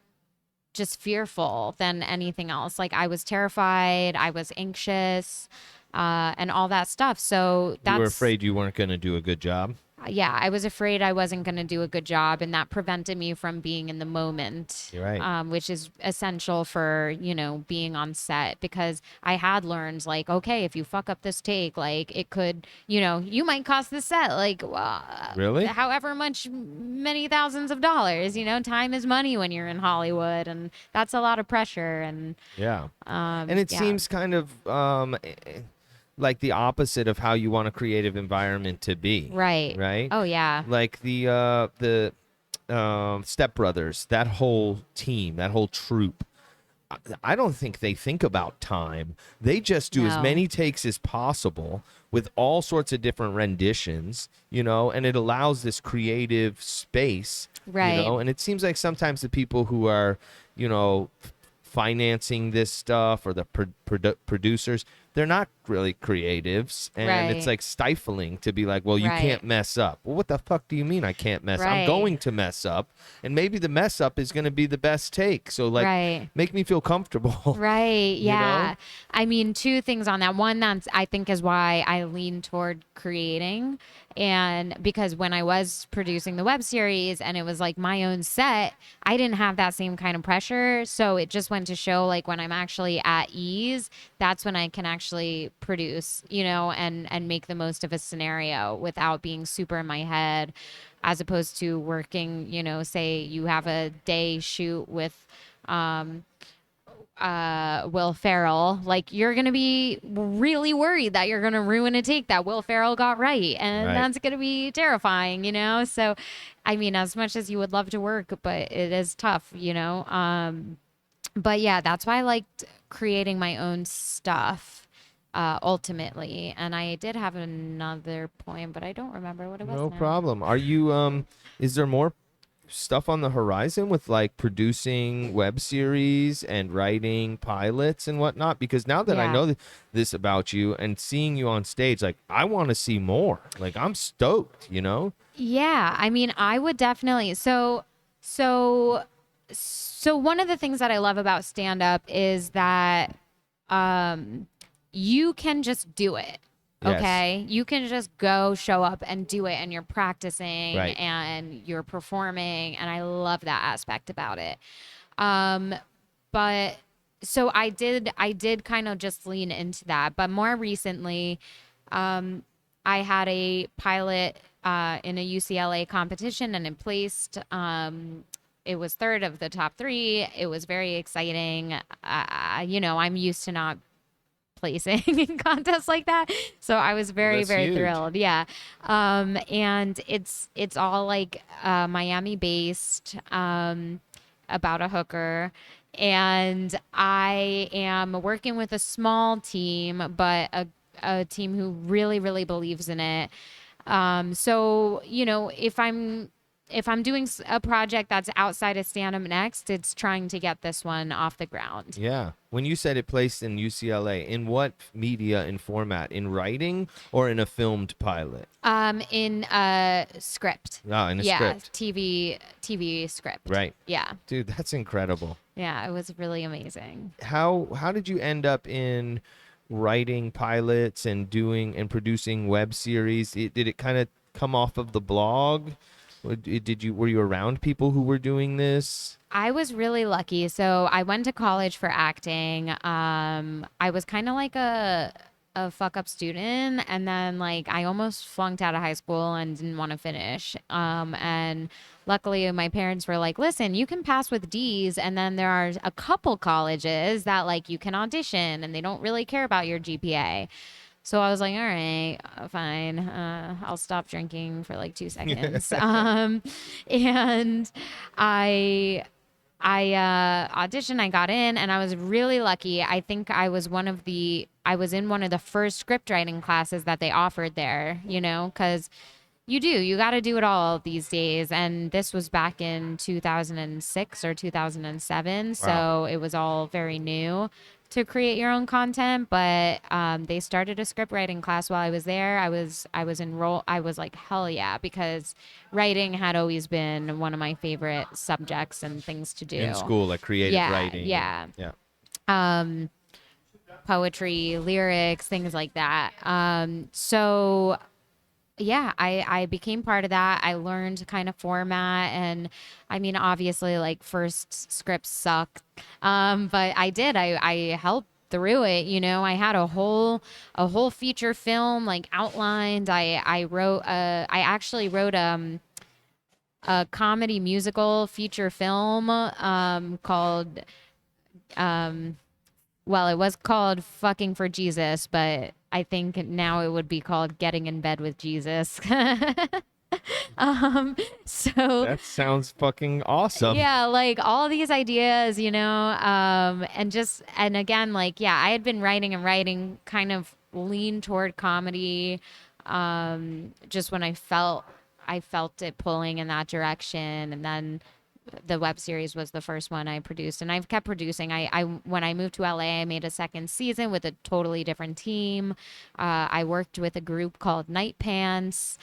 just fearful than anything else. Like, I was terrified, I was anxious, and all that stuff. So You were that's, afraid you weren't going to do a good job. yeah, I was afraid I wasn't going to do a good job, and that prevented me from being in the moment. You're right. Which is essential for, being on set, because I had learned, like, okay, if you fuck up this take, like, it could, you might cost the set, like, Really? however much, many thousands of dollars. Time is money when you're in Hollywood, and that's a lot of pressure. And Yeah. And it yeah. seems kind of like the opposite of how you want a creative environment to be. Right. Right? Oh yeah. Like the Step Brothers, that whole team, that whole troupe. I don't think they think about time. They just do as No. many takes as possible with all sorts of different renditions, and it allows this creative space, Right. and it seems like sometimes the people who are, financing this stuff, or the producers, they're not really creatives, and it's Right. like stifling to be like, well, you Right. can't mess up. Well, what the fuck do you mean I can't mess up? I'm Right. going to mess up, and maybe the mess up is going to be the best take. So like, Right. make me feel comfortable. Right. You know? Yeah. I mean, two things on that. One, that's, I think, is why I lean toward creating. And because when I was producing the web series and it was like my own set, I didn't have that same kind of pressure. So it just went to show, like, when I'm actually at ease, that's when I can actually produce, and make the most of a scenario without being super in my head, as opposed to working, say you have a day shoot with, Will Ferrell, like, you're gonna be really worried that you're gonna ruin a take that Will Ferrell got right, and Right. that's gonna be terrifying, So, I mean, as much as you would love to work, but it is tough, But yeah, that's why I liked creating my own stuff, ultimately. And I did have another point, but I don't remember what it was No now. problem. Are you is there more stuff on the horizon with like producing web series and writing pilots and whatnot? Because now that I Yeah. know this about you and seeing you on stage, like, I want to see more. Like, I'm stoked, Yeah, I mean, I would definitely. So one of the things that I love about stand up is that you can just do it. Yes. Okay? You can just go show up and do it, and you're practicing Right. and you're performing, and I love that aspect about it. But so I did kind of just lean into that, but more recently, I had a pilot in a UCLA competition, and it placed. It was third of the top 3. It was very exciting. I'm used to not placing in contests like that. So I was very, That's very huge. thrilled. Yeah. And it's all like Miami based, about a hooker. And I am working with a small team, but a team who really, really believes in it. So, you know, if I'm doing a project that's outside of stand up next, it's trying to get this one off the ground. Yeah. When you said it placed in UCLA, in what media and format? In writing or in a filmed pilot? In a script. Oh, in a Yeah, script. TV script. Right. Yeah. Dude, that's incredible. Yeah, it was really amazing. How did you end up in writing pilots and doing and producing web series? Did it kind of come off of the blog? Were you around people who were doing this? I was really lucky. So I went to college for acting. I was kind of like a fuck up student, and then like I almost flunked out of high school and didn't want to finish. And luckily my parents were like, "Listen, you can pass with D's, and then there are a couple colleges that like you can audition, and they don't really care about your GPA." So I was like, all right, fine. I'll stop drinking for like 2 seconds. And I auditioned, I got in, and I was really lucky. I think I was in one of the first script writing classes that they offered there, you know, because you got to do it all these days. And this was back in 2006 or 2007. Wow. So it was all very new to create your own content. But they started a script writing class while I was there. I was enrolled. I was like, hell yeah, because writing had always been one of my favorite subjects and things to do. In school, like creative writing. Yeah. Yeah. Poetry, lyrics, things like that. So yeah, I became part of that. I learned kind of format, and I mean, obviously like first scripts suck. But I helped through it. You know, I had a whole feature film like outlined. I actually wrote a comedy musical feature film called well, it was called Fucking for Jesus, but I think now it would be called Getting in Bed with Jesus. So That sounds fucking awesome. yeah, like all these ideas, you know, and again, like, yeah, I had been writing and writing, kind of lean toward comedy, just when I felt it pulling in that direction. And then the web series was the first one I produced, and I've kept producing. I when I moved to LA, I made a second season with a totally different team. I worked with a group called Night Pants,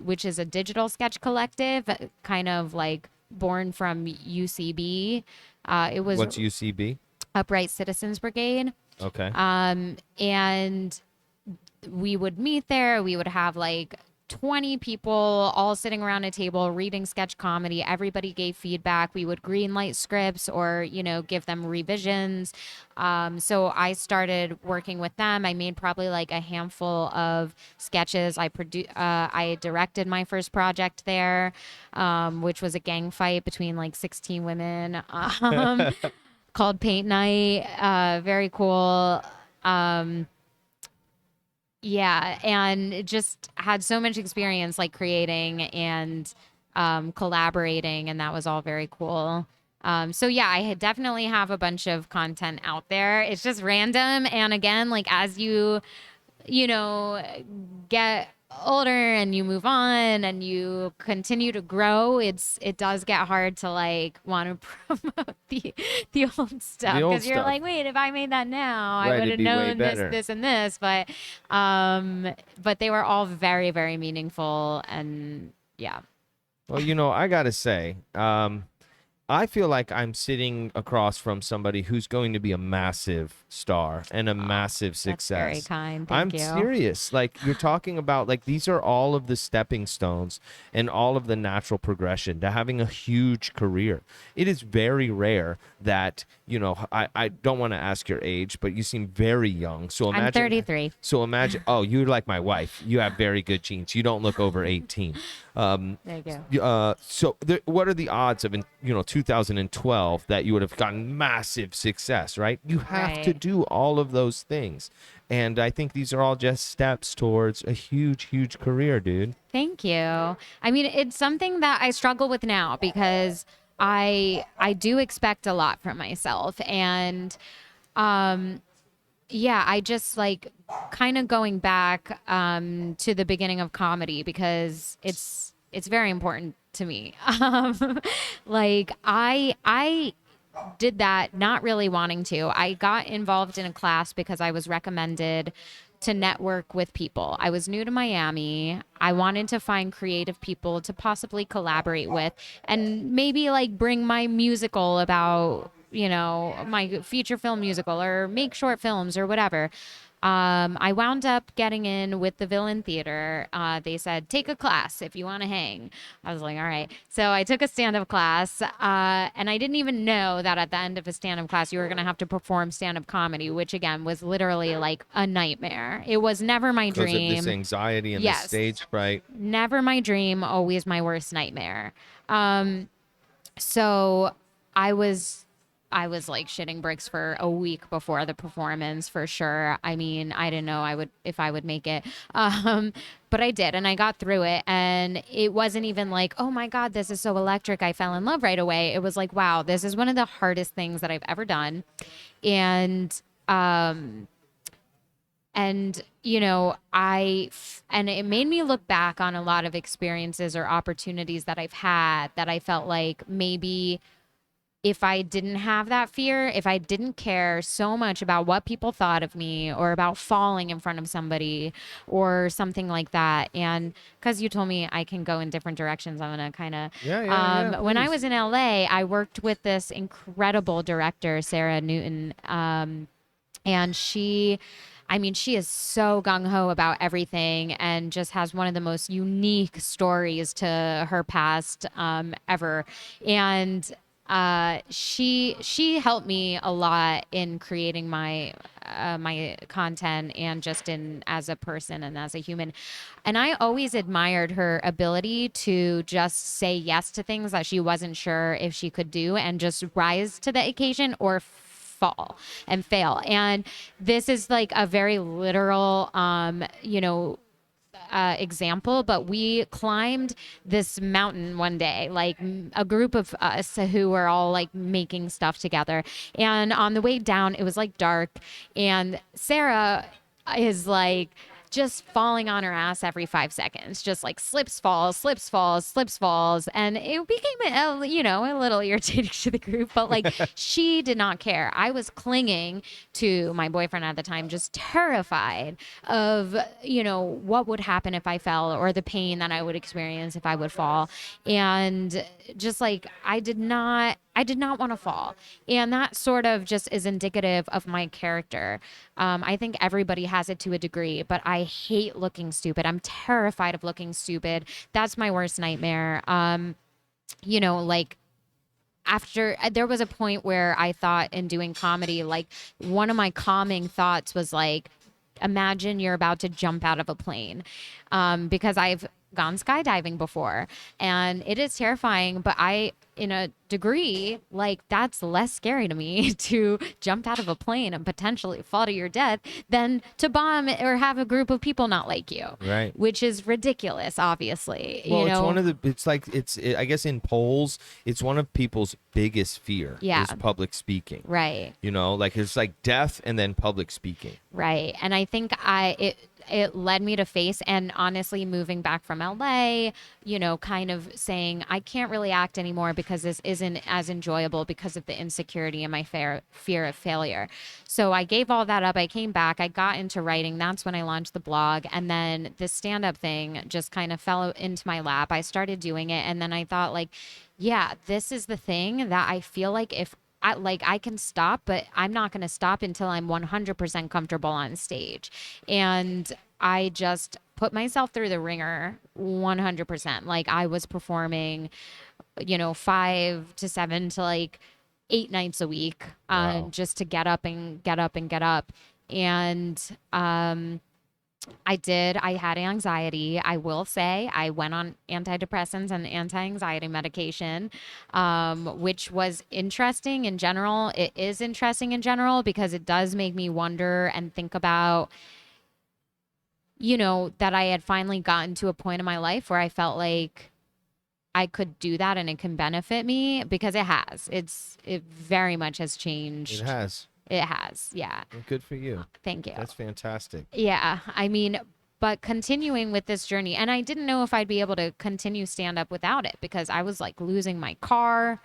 which is a digital sketch collective, kind of like born from UCB. It was What's UCB? Upright Citizens Brigade. Okay. And we would meet there. We would have like 20 people all sitting around a table reading sketch comedy. Everybody gave feedback. We would green light scripts or, you know, give them revisions. So I started working with them. I made probably like a handful of sketches. I directed my first project there, which was a gang fight between like 16 women, called Paint Night. Very cool. Yeah, and just had so much experience like creating and collaborating, and that was all very cool. So yeah, definitely have a bunch of content out there. It's just random, and again, like as you know, get older and you move on and you continue to grow, it does get hard to like want to promote the old stuff, because you're like, wait, if I made that now, I would have known this and this. But they were all very, very meaningful, and yeah. Well, you know, I gotta say, I feel like I'm sitting across from somebody who's going to be a massive star and a massive success. That's very kind. Thank you. I'm serious. Like, you're talking about, like, these are all of the stepping stones and all of the natural progression to having a huge career. It is very rare that, you know, I don't want to ask your age, but you seem very young. So imagine. I'm 33. So imagine, oh, you're like my wife. You have very good genes. You don't look over 18. There you go. So what are the odds of, in, you know, 2 2012 that you would have gotten massive success, right? You have to Right. do all of those things. And I think these are all just steps towards a huge, huge career, dude. Thank you. I mean, it's something that I struggle with now because I do expect a lot from myself, and yeah, I just like kind of going back to the beginning of comedy because it's very important to me. Like I did that not really wanting to. I got involved in a class because I was recommended to network with people. I was new to Miami. I wanted to find creative people to possibly collaborate with and maybe like bring my musical about, my feature film musical or make short films or whatever. I wound up getting in with the Villain Theater. They said, take a class if you want to hang. I was like, all right. So I took a stand up class, and I didn't even know that at the end of a stand up class, you were going to have to perform stand up comedy, which again was literally like a nightmare. It was never my Because of this dream. anxiety and this Yes, stage fright. never my dream, always my worst nightmare. So I was I was like shitting bricks for a week before the performance for sure. I mean, I didn't know I would if I would make it. But I did and I got through it and it wasn't even like, "Oh my god, this is so electric. I fell in love right away." It was like, "Wow, this is one of the hardest things that I've ever done." And and it made me look back on a lot of experiences or opportunities that I've had that I felt like maybe if I didn't have that fear, if I didn't care so much about what people thought of me or about falling in front of somebody or something like that. And because you told me I can go in different directions, I'm going to kind of. Yeah, When I please. was in LA, I worked with this incredible director, Sarah Newton. And she is so gung ho about everything and just has one of the most unique stories to her past ever. And she helped me a lot in creating my content and just in as a person and as a human. And I always admired her ability to just say yes to things that she wasn't sure if she could do and just rise to the occasion or fall and fail. And this is like a very literal example, but we climbed this mountain one day, like a group of us who were all like making stuff together. And on the way down, it was like dark, and Sarah is like just falling on her ass every 5 seconds, just like slips, falls, slips, falls, slips, falls. And it became, a little irritating to the group, but like she did not care. I was clinging to my boyfriend at the time, just terrified of, what would happen if I fell or the pain that I would experience if I would fall. And just like, I did not want to fall. And that sort of just is indicative of my character. I think everybody has it to a degree, but I hate looking stupid. I'm terrified of looking stupid. That's my worst nightmare. Like after there was a point where I thought in doing comedy, like one of my calming thoughts was like, imagine you're about to jump out of a plane, because I've gone skydiving before and it is terrifying, but in a degree, like that's less scary to me to jump out of a plane and potentially fall to your death than to bomb or have a group of people not like you, Right. which is ridiculous, obviously. Well, I guess in polls, it's one of people's biggest fear Yeah. is public speaking. Right. Like it's like death and then public speaking. Right. And I think it led me to face, and honestly moving back from LA, kind of saying I can't really act anymore because this isn't as enjoyable because of the insecurity and my fear of failure. So I gave all that up. I came back. I got into writing. That's when I launched the blog, and then the stand-up thing just kind of fell into my lap. I started doing it, and then I thought like, yeah, this is the thing that I feel like if I can stop, but I'm not going to stop until I'm 100% comfortable on stage. And I just put myself through the ringer 100%. Like I was performing, 5 to 7 to like 8 nights a week, Wow. just to get up and get up and get up. And I did. I had anxiety. I will say I went on antidepressants and anti-anxiety medication, which was interesting in general. It is interesting in general because it does make me wonder and think about, that I had finally gotten to a point in my life where I felt like I could do that and it can benefit me because it has. It very much has It changed. has. It has. Yeah. Well, good for you. Thank you. That's fantastic. Yeah, I mean, but continuing with this journey, and I didn't know if I'd be able to continue stand up without it because I was like losing my car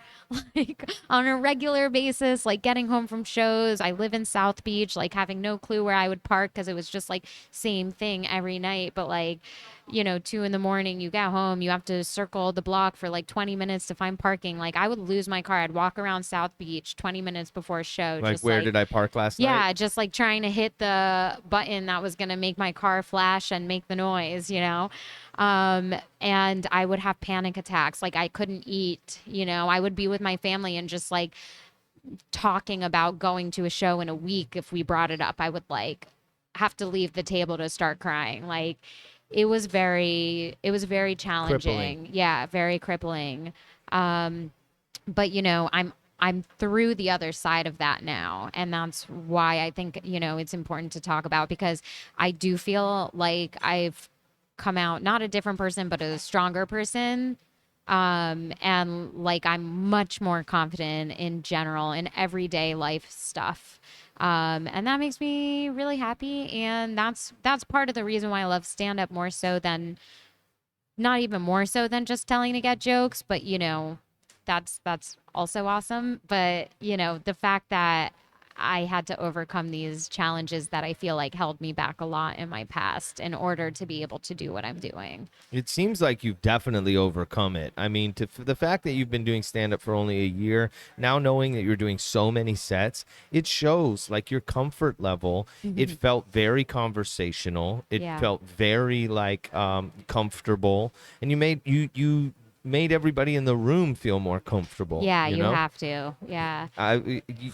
like on a regular basis, like getting home from shows. I live in South Beach, like having no clue where I would park because it was just like same thing every night. But like, 2 in the morning, you get home, you have to circle the block for like 20 minutes to find parking. Like I would lose my car. I'd walk around South Beach 20 minutes before a show, Like, just where like did I park last night? yeah, just like trying to hit the button that was going to make my car flash and make the noise. And I would have panic attacks. Like I couldn't eat. I would be with my family and just like talking about going to a show in a week. If we brought it up, I would like have to leave the table to start crying. Like it was very challenging. Crippling. Yeah, very crippling. But I'm through the other side of that now, and that's why I think it's important to talk about, because I do feel like I've come out not a different person but a stronger person, and like I'm much more confident in general in everyday life stuff, and that makes me really happy, and that's part of the reason why I love stand up more so than, not even more so than just telling to get jokes, but that's also awesome. But the fact that I had to overcome these challenges that I feel like held me back a lot in my past in order to be able to do what I'm doing. It seems like you've definitely overcome it. I mean, the fact that you've been doing stand up for only a year, now knowing that you're doing so many sets, it shows like your comfort level. It felt very conversational. It Yeah. felt very like comfortable, and you made everybody in the room feel more comfortable. Yeah, You you know, have to. Yeah.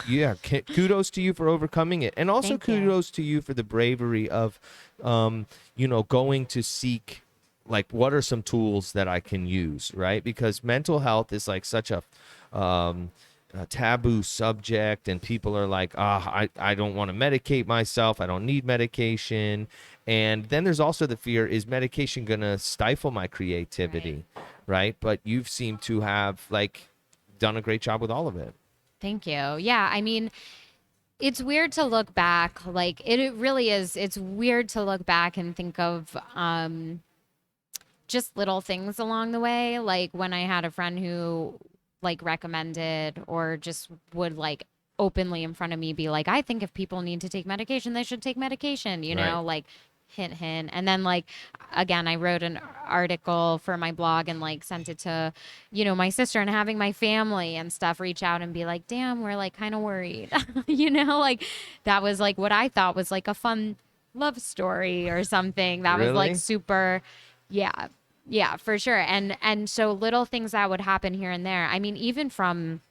yeah, kudos to you for overcoming it, and also Thank you. kudos to you for the bravery of, going to seek, like, what are some tools that I can use, right? Because mental health is like such a taboo subject, and people are like, I don't want to medicate myself. I don't need medication. And then there's also the fear, is medication gonna stifle my creativity, right? But you've seemed to have like done a great job with all of it. Thank you. Yeah, I mean, it's weird to look back. Like it really is. It's weird to look back and think of just little things along the way. Like when I had a friend who like recommended or just would like openly in front of me be like, I think if people need to take medication, they should take medication, Right. like hint, hint. And then like, again, I wrote an article for my blog and like sent it to, my sister, and having my family and stuff reach out and be like, damn, we're like kind of worried, like that was like what I thought was like a fun love story or something that was like Really? super, yeah, yeah, for sure. And so little things that would happen here and there. I mean, even from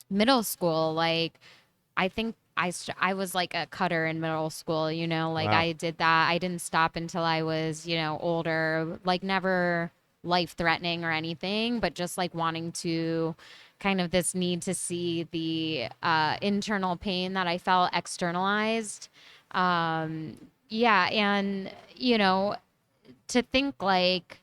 middle school, like I think I was like a cutter in middle school, like Wow. I did that. I didn't stop until I was, older, like never life threatening or anything, but just like wanting to kind of this need to see the internal pain that I felt externalized. Yeah. And, to think like,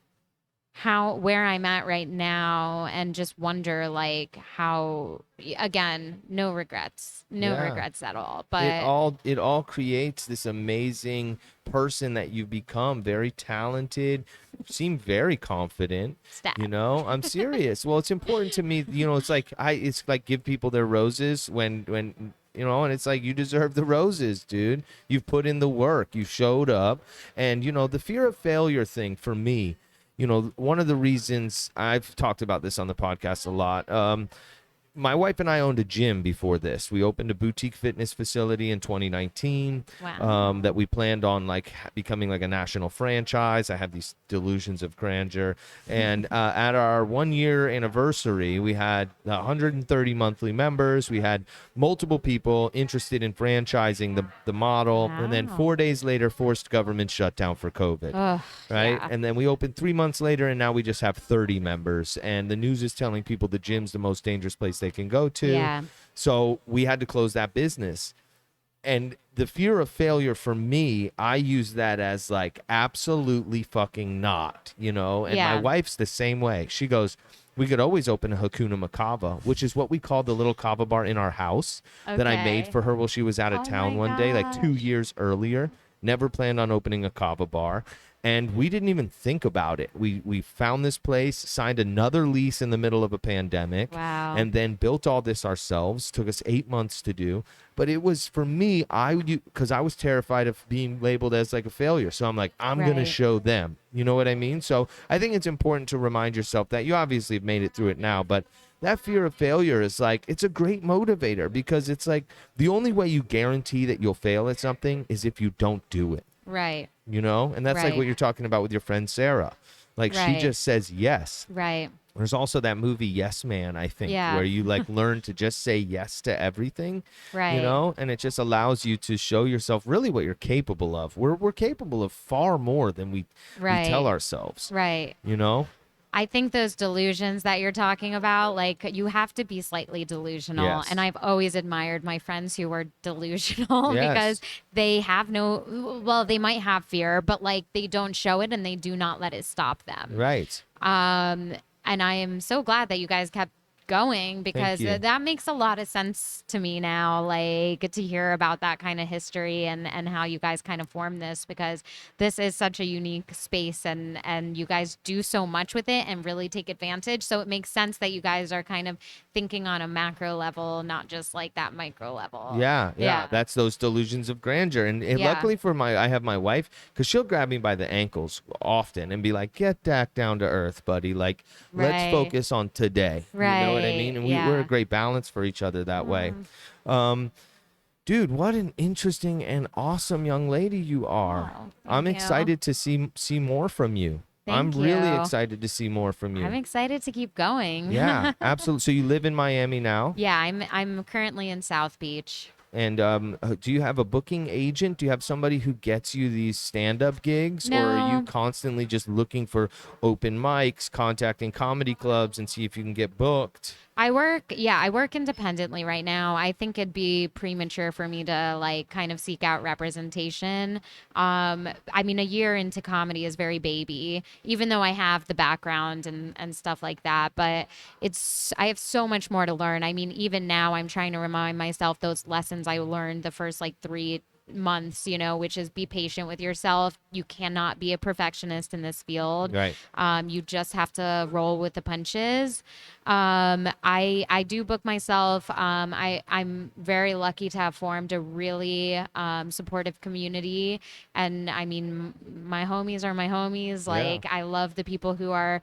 where I'm at right now, and just wonder like how, again, no regrets. No Yeah. regrets at all. it But all it all creates this amazing person that you've become. Very talented, seem very confident. stat. I'm serious. Well, it's important to me. It's like give people their roses when and it's like, you deserve the roses, dude. You've put in the work, you showed up. And the fear of failure thing for me, one of the reasons I've talked about this on the podcast a lot, my wife and I owned a gym before this. We opened a boutique fitness facility in 2019. Wow. That we planned on like becoming like a national franchise. I have these delusions of grandeur. And at our 1 year anniversary, we had 130 monthly members. We had multiple people interested in franchising the model. And then Wow. 4 days later, forced government shutdown for COVID. Ugh, Right. yeah. And then we opened 3 months later, and now we just have 30 members. And the news is telling people the gym's the most dangerous place they can go to. Yeah. So we had to close that business. And the fear of failure for me, I use that as like absolutely fucking not, you know? And my Yeah. wife's the same way. She goes, we could always open a Hakuna Makava, which is what we call the little kava bar in our house that I made Okay. for her while she was out of Oh town my one day, like 2 gosh. years earlier. Never planned on opening a kava bar. And we didn't even think about it. We found this place, signed another lease in the middle of a pandemic, Wow. and then built all this ourselves. Took us 8 months to do. But it was, for me, because I was terrified of being labeled as like a failure. So I'm like, I'm going to Right. show them. You know what I mean? So I think it's important to remind yourself that you obviously have made it through it now, but that fear of failure is like, it's a great motivator, because it's like the only way you guarantee that you'll fail at something is if you don't do it. Right. You know? And that's like Right. what you're talking about with your friend Sarah. Like, she Right. just says yes. Right. There's also that movie Yes Man, I think, Yeah. where you like learn to just say yes to everything, Right. you know? And it just allows you to show yourself really what you're capable of. We're capable of far more than we tell Right. ourselves, Right. you know? I think those delusions that you're talking about, like you have to be slightly delusional. Yes. And I've always admired my friends who were delusional Yes. because they have well, they might have fear, but like they don't show it and they do not let it stop them. Right. And I am so glad that you guys kept going because you. that makes a lot of sense to me now, like to hear about that kind of history and how you guys kind of formed this, because this is such a unique space and you guys do so much with it and really take advantage. So it makes sense that you guys are kind of thinking on a macro level, not just like that micro level. Yeah. That's those delusions of grandeur. And Yeah. luckily I have my wife, because she'll grab me by the ankles often and be like, get back down to earth, buddy. Like, let's Right. focus on today. You know what I mean? Right, And yeah. we're a great balance for each other that way. Dude, what an interesting and awesome young lady you are. Oh, I'm thank you. excited to see more from you. I'm Thank really you. excited to see more from you. I'm excited to keep going. Yeah, absolutely. So you live in Miami now? Yeah, I'm currently in South Beach. And do you have a booking agent? Do you have somebody who gets you these stand-up gigs? Or are you No. constantly just looking for open mics, contacting comedy clubs and see if you can get booked? I work independently right now. I think it'd be premature for me to like kind of seek out representation. I mean, a year into comedy is very baby, even though I have the background and stuff like that. But I have so much more to learn. I mean, even now I'm trying to remind myself those lessons I learned the first like 3 months, which is be patient with yourself. You cannot be a perfectionist in this field. Right. You just have to roll with the punches. I do book myself. I'm very lucky to have formed a really supportive community. And I mean, my homies are my homies. Like, I love the people who are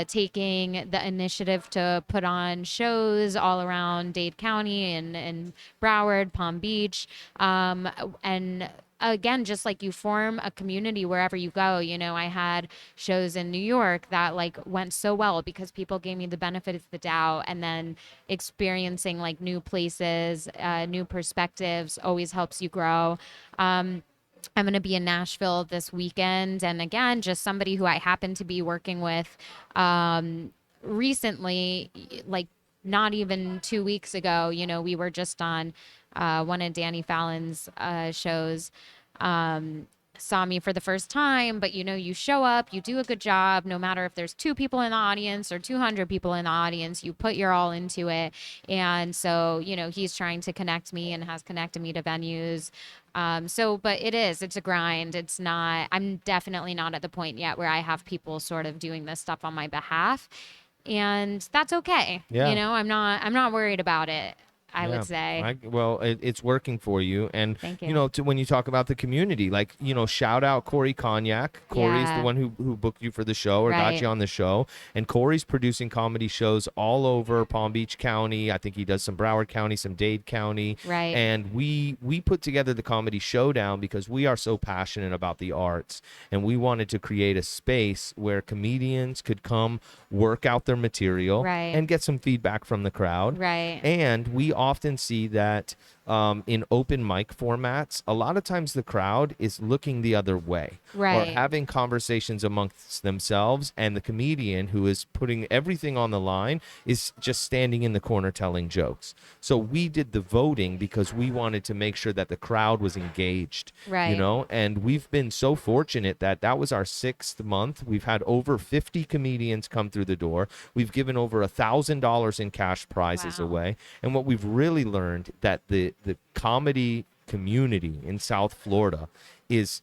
taking the initiative to put on shows all around Dade County and Broward, Palm Beach. And again, just like you form a community wherever you go. I had shows in New York that like went so well because people gave me the benefit of the doubt, and then experiencing like new places, new perspectives always helps you grow. I'm going to be in Nashville this weekend. And again, just somebody who I happen to be working with recently, like not even 2 weeks ago, we were just on one of Danny Fallon's shows. Saw me for the first time, but you show up, you do a good job, no matter if there's 2 people in the audience or 200 people in the audience, you put your all into it. And so, he's trying to connect me and has connected me to venues. But it's a grind. I'm definitely not at the point yet where I have people sort of doing this stuff on my behalf. And that's okay. Yeah. I'm not worried about it. I would Yeah. say. Well, it's working for you. And, Thank you you. know, when you talk about the community, like, you know, shout out Corey Cognac. Corey is the Yeah. one who booked you for the show or got Right. you on the show. And Corey's producing comedy shows all over Palm Beach County. I think he does some Broward County, some Dade County. Right. And we put together the Comedy Showdown because we are so passionate about the arts. And we wanted to create a space where comedians could come work out their material Right. and get some feedback from the crowd. Right. And we often see that in open mic formats, a lot of times the crowd is looking the other way or Right. having conversations amongst themselves, and the comedian who is putting everything on the line is just standing in the corner telling jokes. So we did the voting because we wanted to make sure that the crowd was engaged, you Right. know, and we've been so fortunate that that was our 6th month. We've had over 50 comedians come through the door. We've given over $1,000 in cash prizes Wow. away. And what we've really learned that the comedy community in South Florida is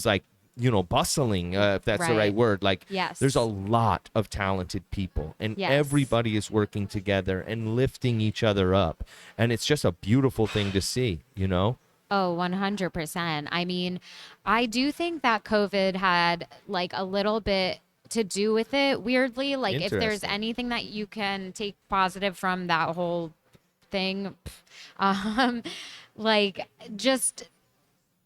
like, you know, bustling, if that's the right Right. word. Like, Yes. there's a lot of talented people, and Yes. everybody is working together and lifting each other up. And it's just a beautiful thing to see, you know? Oh, 100%. I mean, I do think that COVID had like a little bit to do with it, weirdly. Like, if there's Interesting. anything that you can take positive from that whole thing, um, like, just,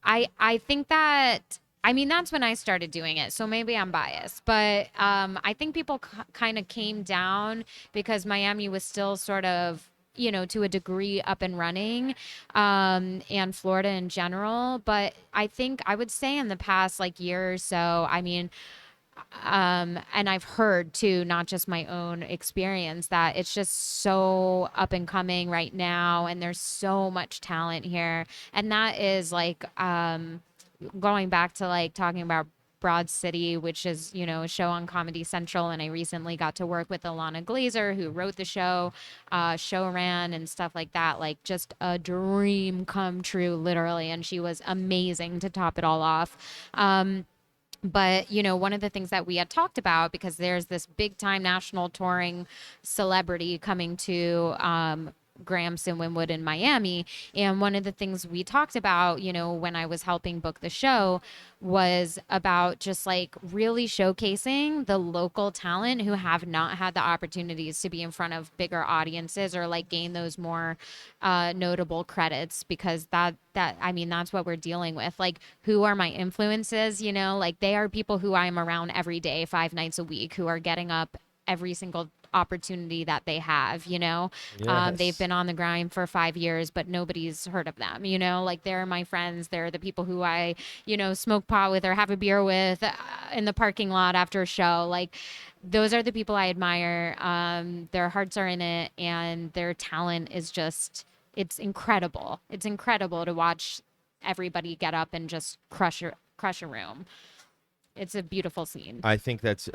I think that. I mean, that's when I started doing it. So maybe I'm biased, but I think people kind of came down because Miami was still sort of, you know, to a degree up and running, and Florida in general. But I think I would say in the past like year or so, I mean, and I've heard too, not just my own experience, that it's just so up and coming right now, and there's so much talent here, and that is like going back to like talking about Broad City, which is, you know, a show on Comedy Central. And I recently got to work with Alana Glazer, who wrote the show, show ran and stuff like that. Like, just a dream come true, literally. And she was amazing to top it all off. But, you know, one of the things that we had talked about, because there's this big time national touring celebrity coming to Grahamson, Wynwood, in Miami. And one of the things we talked about, you know, when I was helping book the show, was about just like really showcasing the local talent who have not had the opportunities to be in front of bigger audiences or like gain those more notable credits, because that I mean, that's what we're dealing with. Like, who are my influences? You know, like, they are people who I'm around every day, 5 nights a week, who are getting up every single opportunity that they have, you know. They've Yes. been on the grind for 5 years, but nobody's heard of them, you know. Like, they're my friends, they're the people who I, you know, smoke pot with or have a beer with in the parking lot after a show. Like, those are the people I admire. Their hearts are in it, and their talent is just, it's incredible. It's incredible to watch everybody get up and just crush a room. It's a beautiful scene. I think that's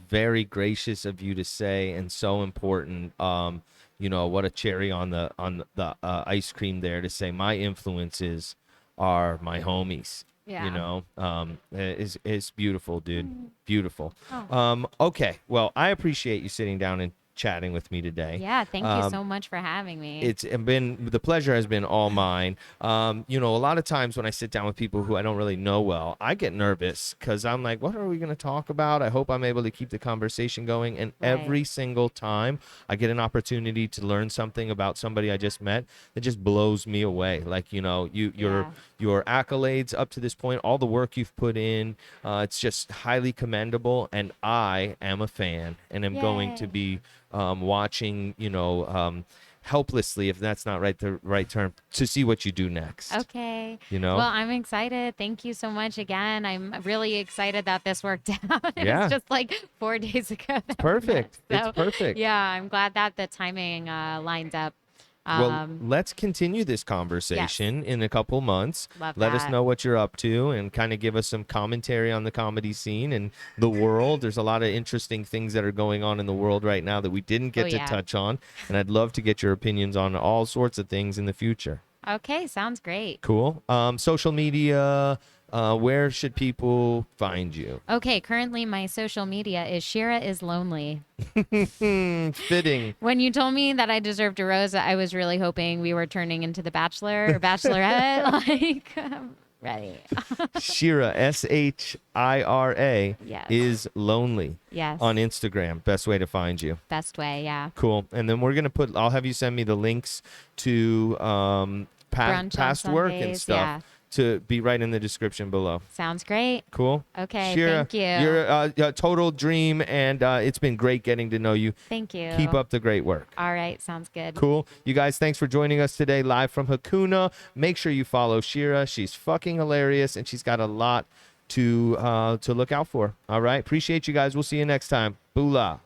very gracious of you to say, and so important. You know, what a cherry on the ice cream there to say my influences are my homies. Yeah. You know, it's beautiful, dude. Beautiful. Oh. Okay, well, I appreciate you sitting down and chatting with me today. Yeah, thank you so much for having me. It's been, the pleasure has been all mine. You know, a lot of times when I sit down with people who I don't really know well, I get nervous because I'm like, what are we going to talk about? I hope I'm able to keep the conversation going. And Right. every single time I get an opportunity to learn something about somebody I just met, it just blows me away. Like, you know, your accolades up to this point, all the work you've put in, it's just highly commendable. And I am a fan, and am going to Yay. be watching, you know, helplessly, if that's not the right term, to see what you do next. Okay. You know? Well, I'm excited. Thank you so much again. I'm really excited that this worked out. It Yeah. was just like 4 days ago. that we met. Perfect. It's So, perfect. yeah, I'm glad that the timing lined up. Well, let's continue this conversation in a couple months. Love Let us that. know what you're up to and kind of give us some commentary on the comedy scene and the world. There's a lot of interesting things that are going on in the world right now that we didn't get to yeah. touch on. And I'd love to get your opinions on all sorts of things in the future. Okay, sounds great. Cool. Social media, where should people find you? Okay, currently my social media is Shira is lonely. Fitting. When you told me that I deserved a rose, I was really hoping we were turning into The Bachelor or Bachelorette. Like, I'm ready. Shira, Shira, Yes. is lonely Yes. on Instagram. Best way to find you. Best way, yeah. Cool. And then we're going to I'll have you send me the links to Brunch on past work and Sundays, stuff yeah. to be right in the description below. Sounds great. Cool. Okay, Shira, thank you. You're a total dream, and it's been great getting to know you. Thank you. Keep up the great work. All right, sounds good. Cool. You guys, thanks for joining us today live from Hakuna. Make sure you follow Shira. She's fucking hilarious, and she's got a lot to look out for. All right. Appreciate you guys. We'll see you next time. Boolah.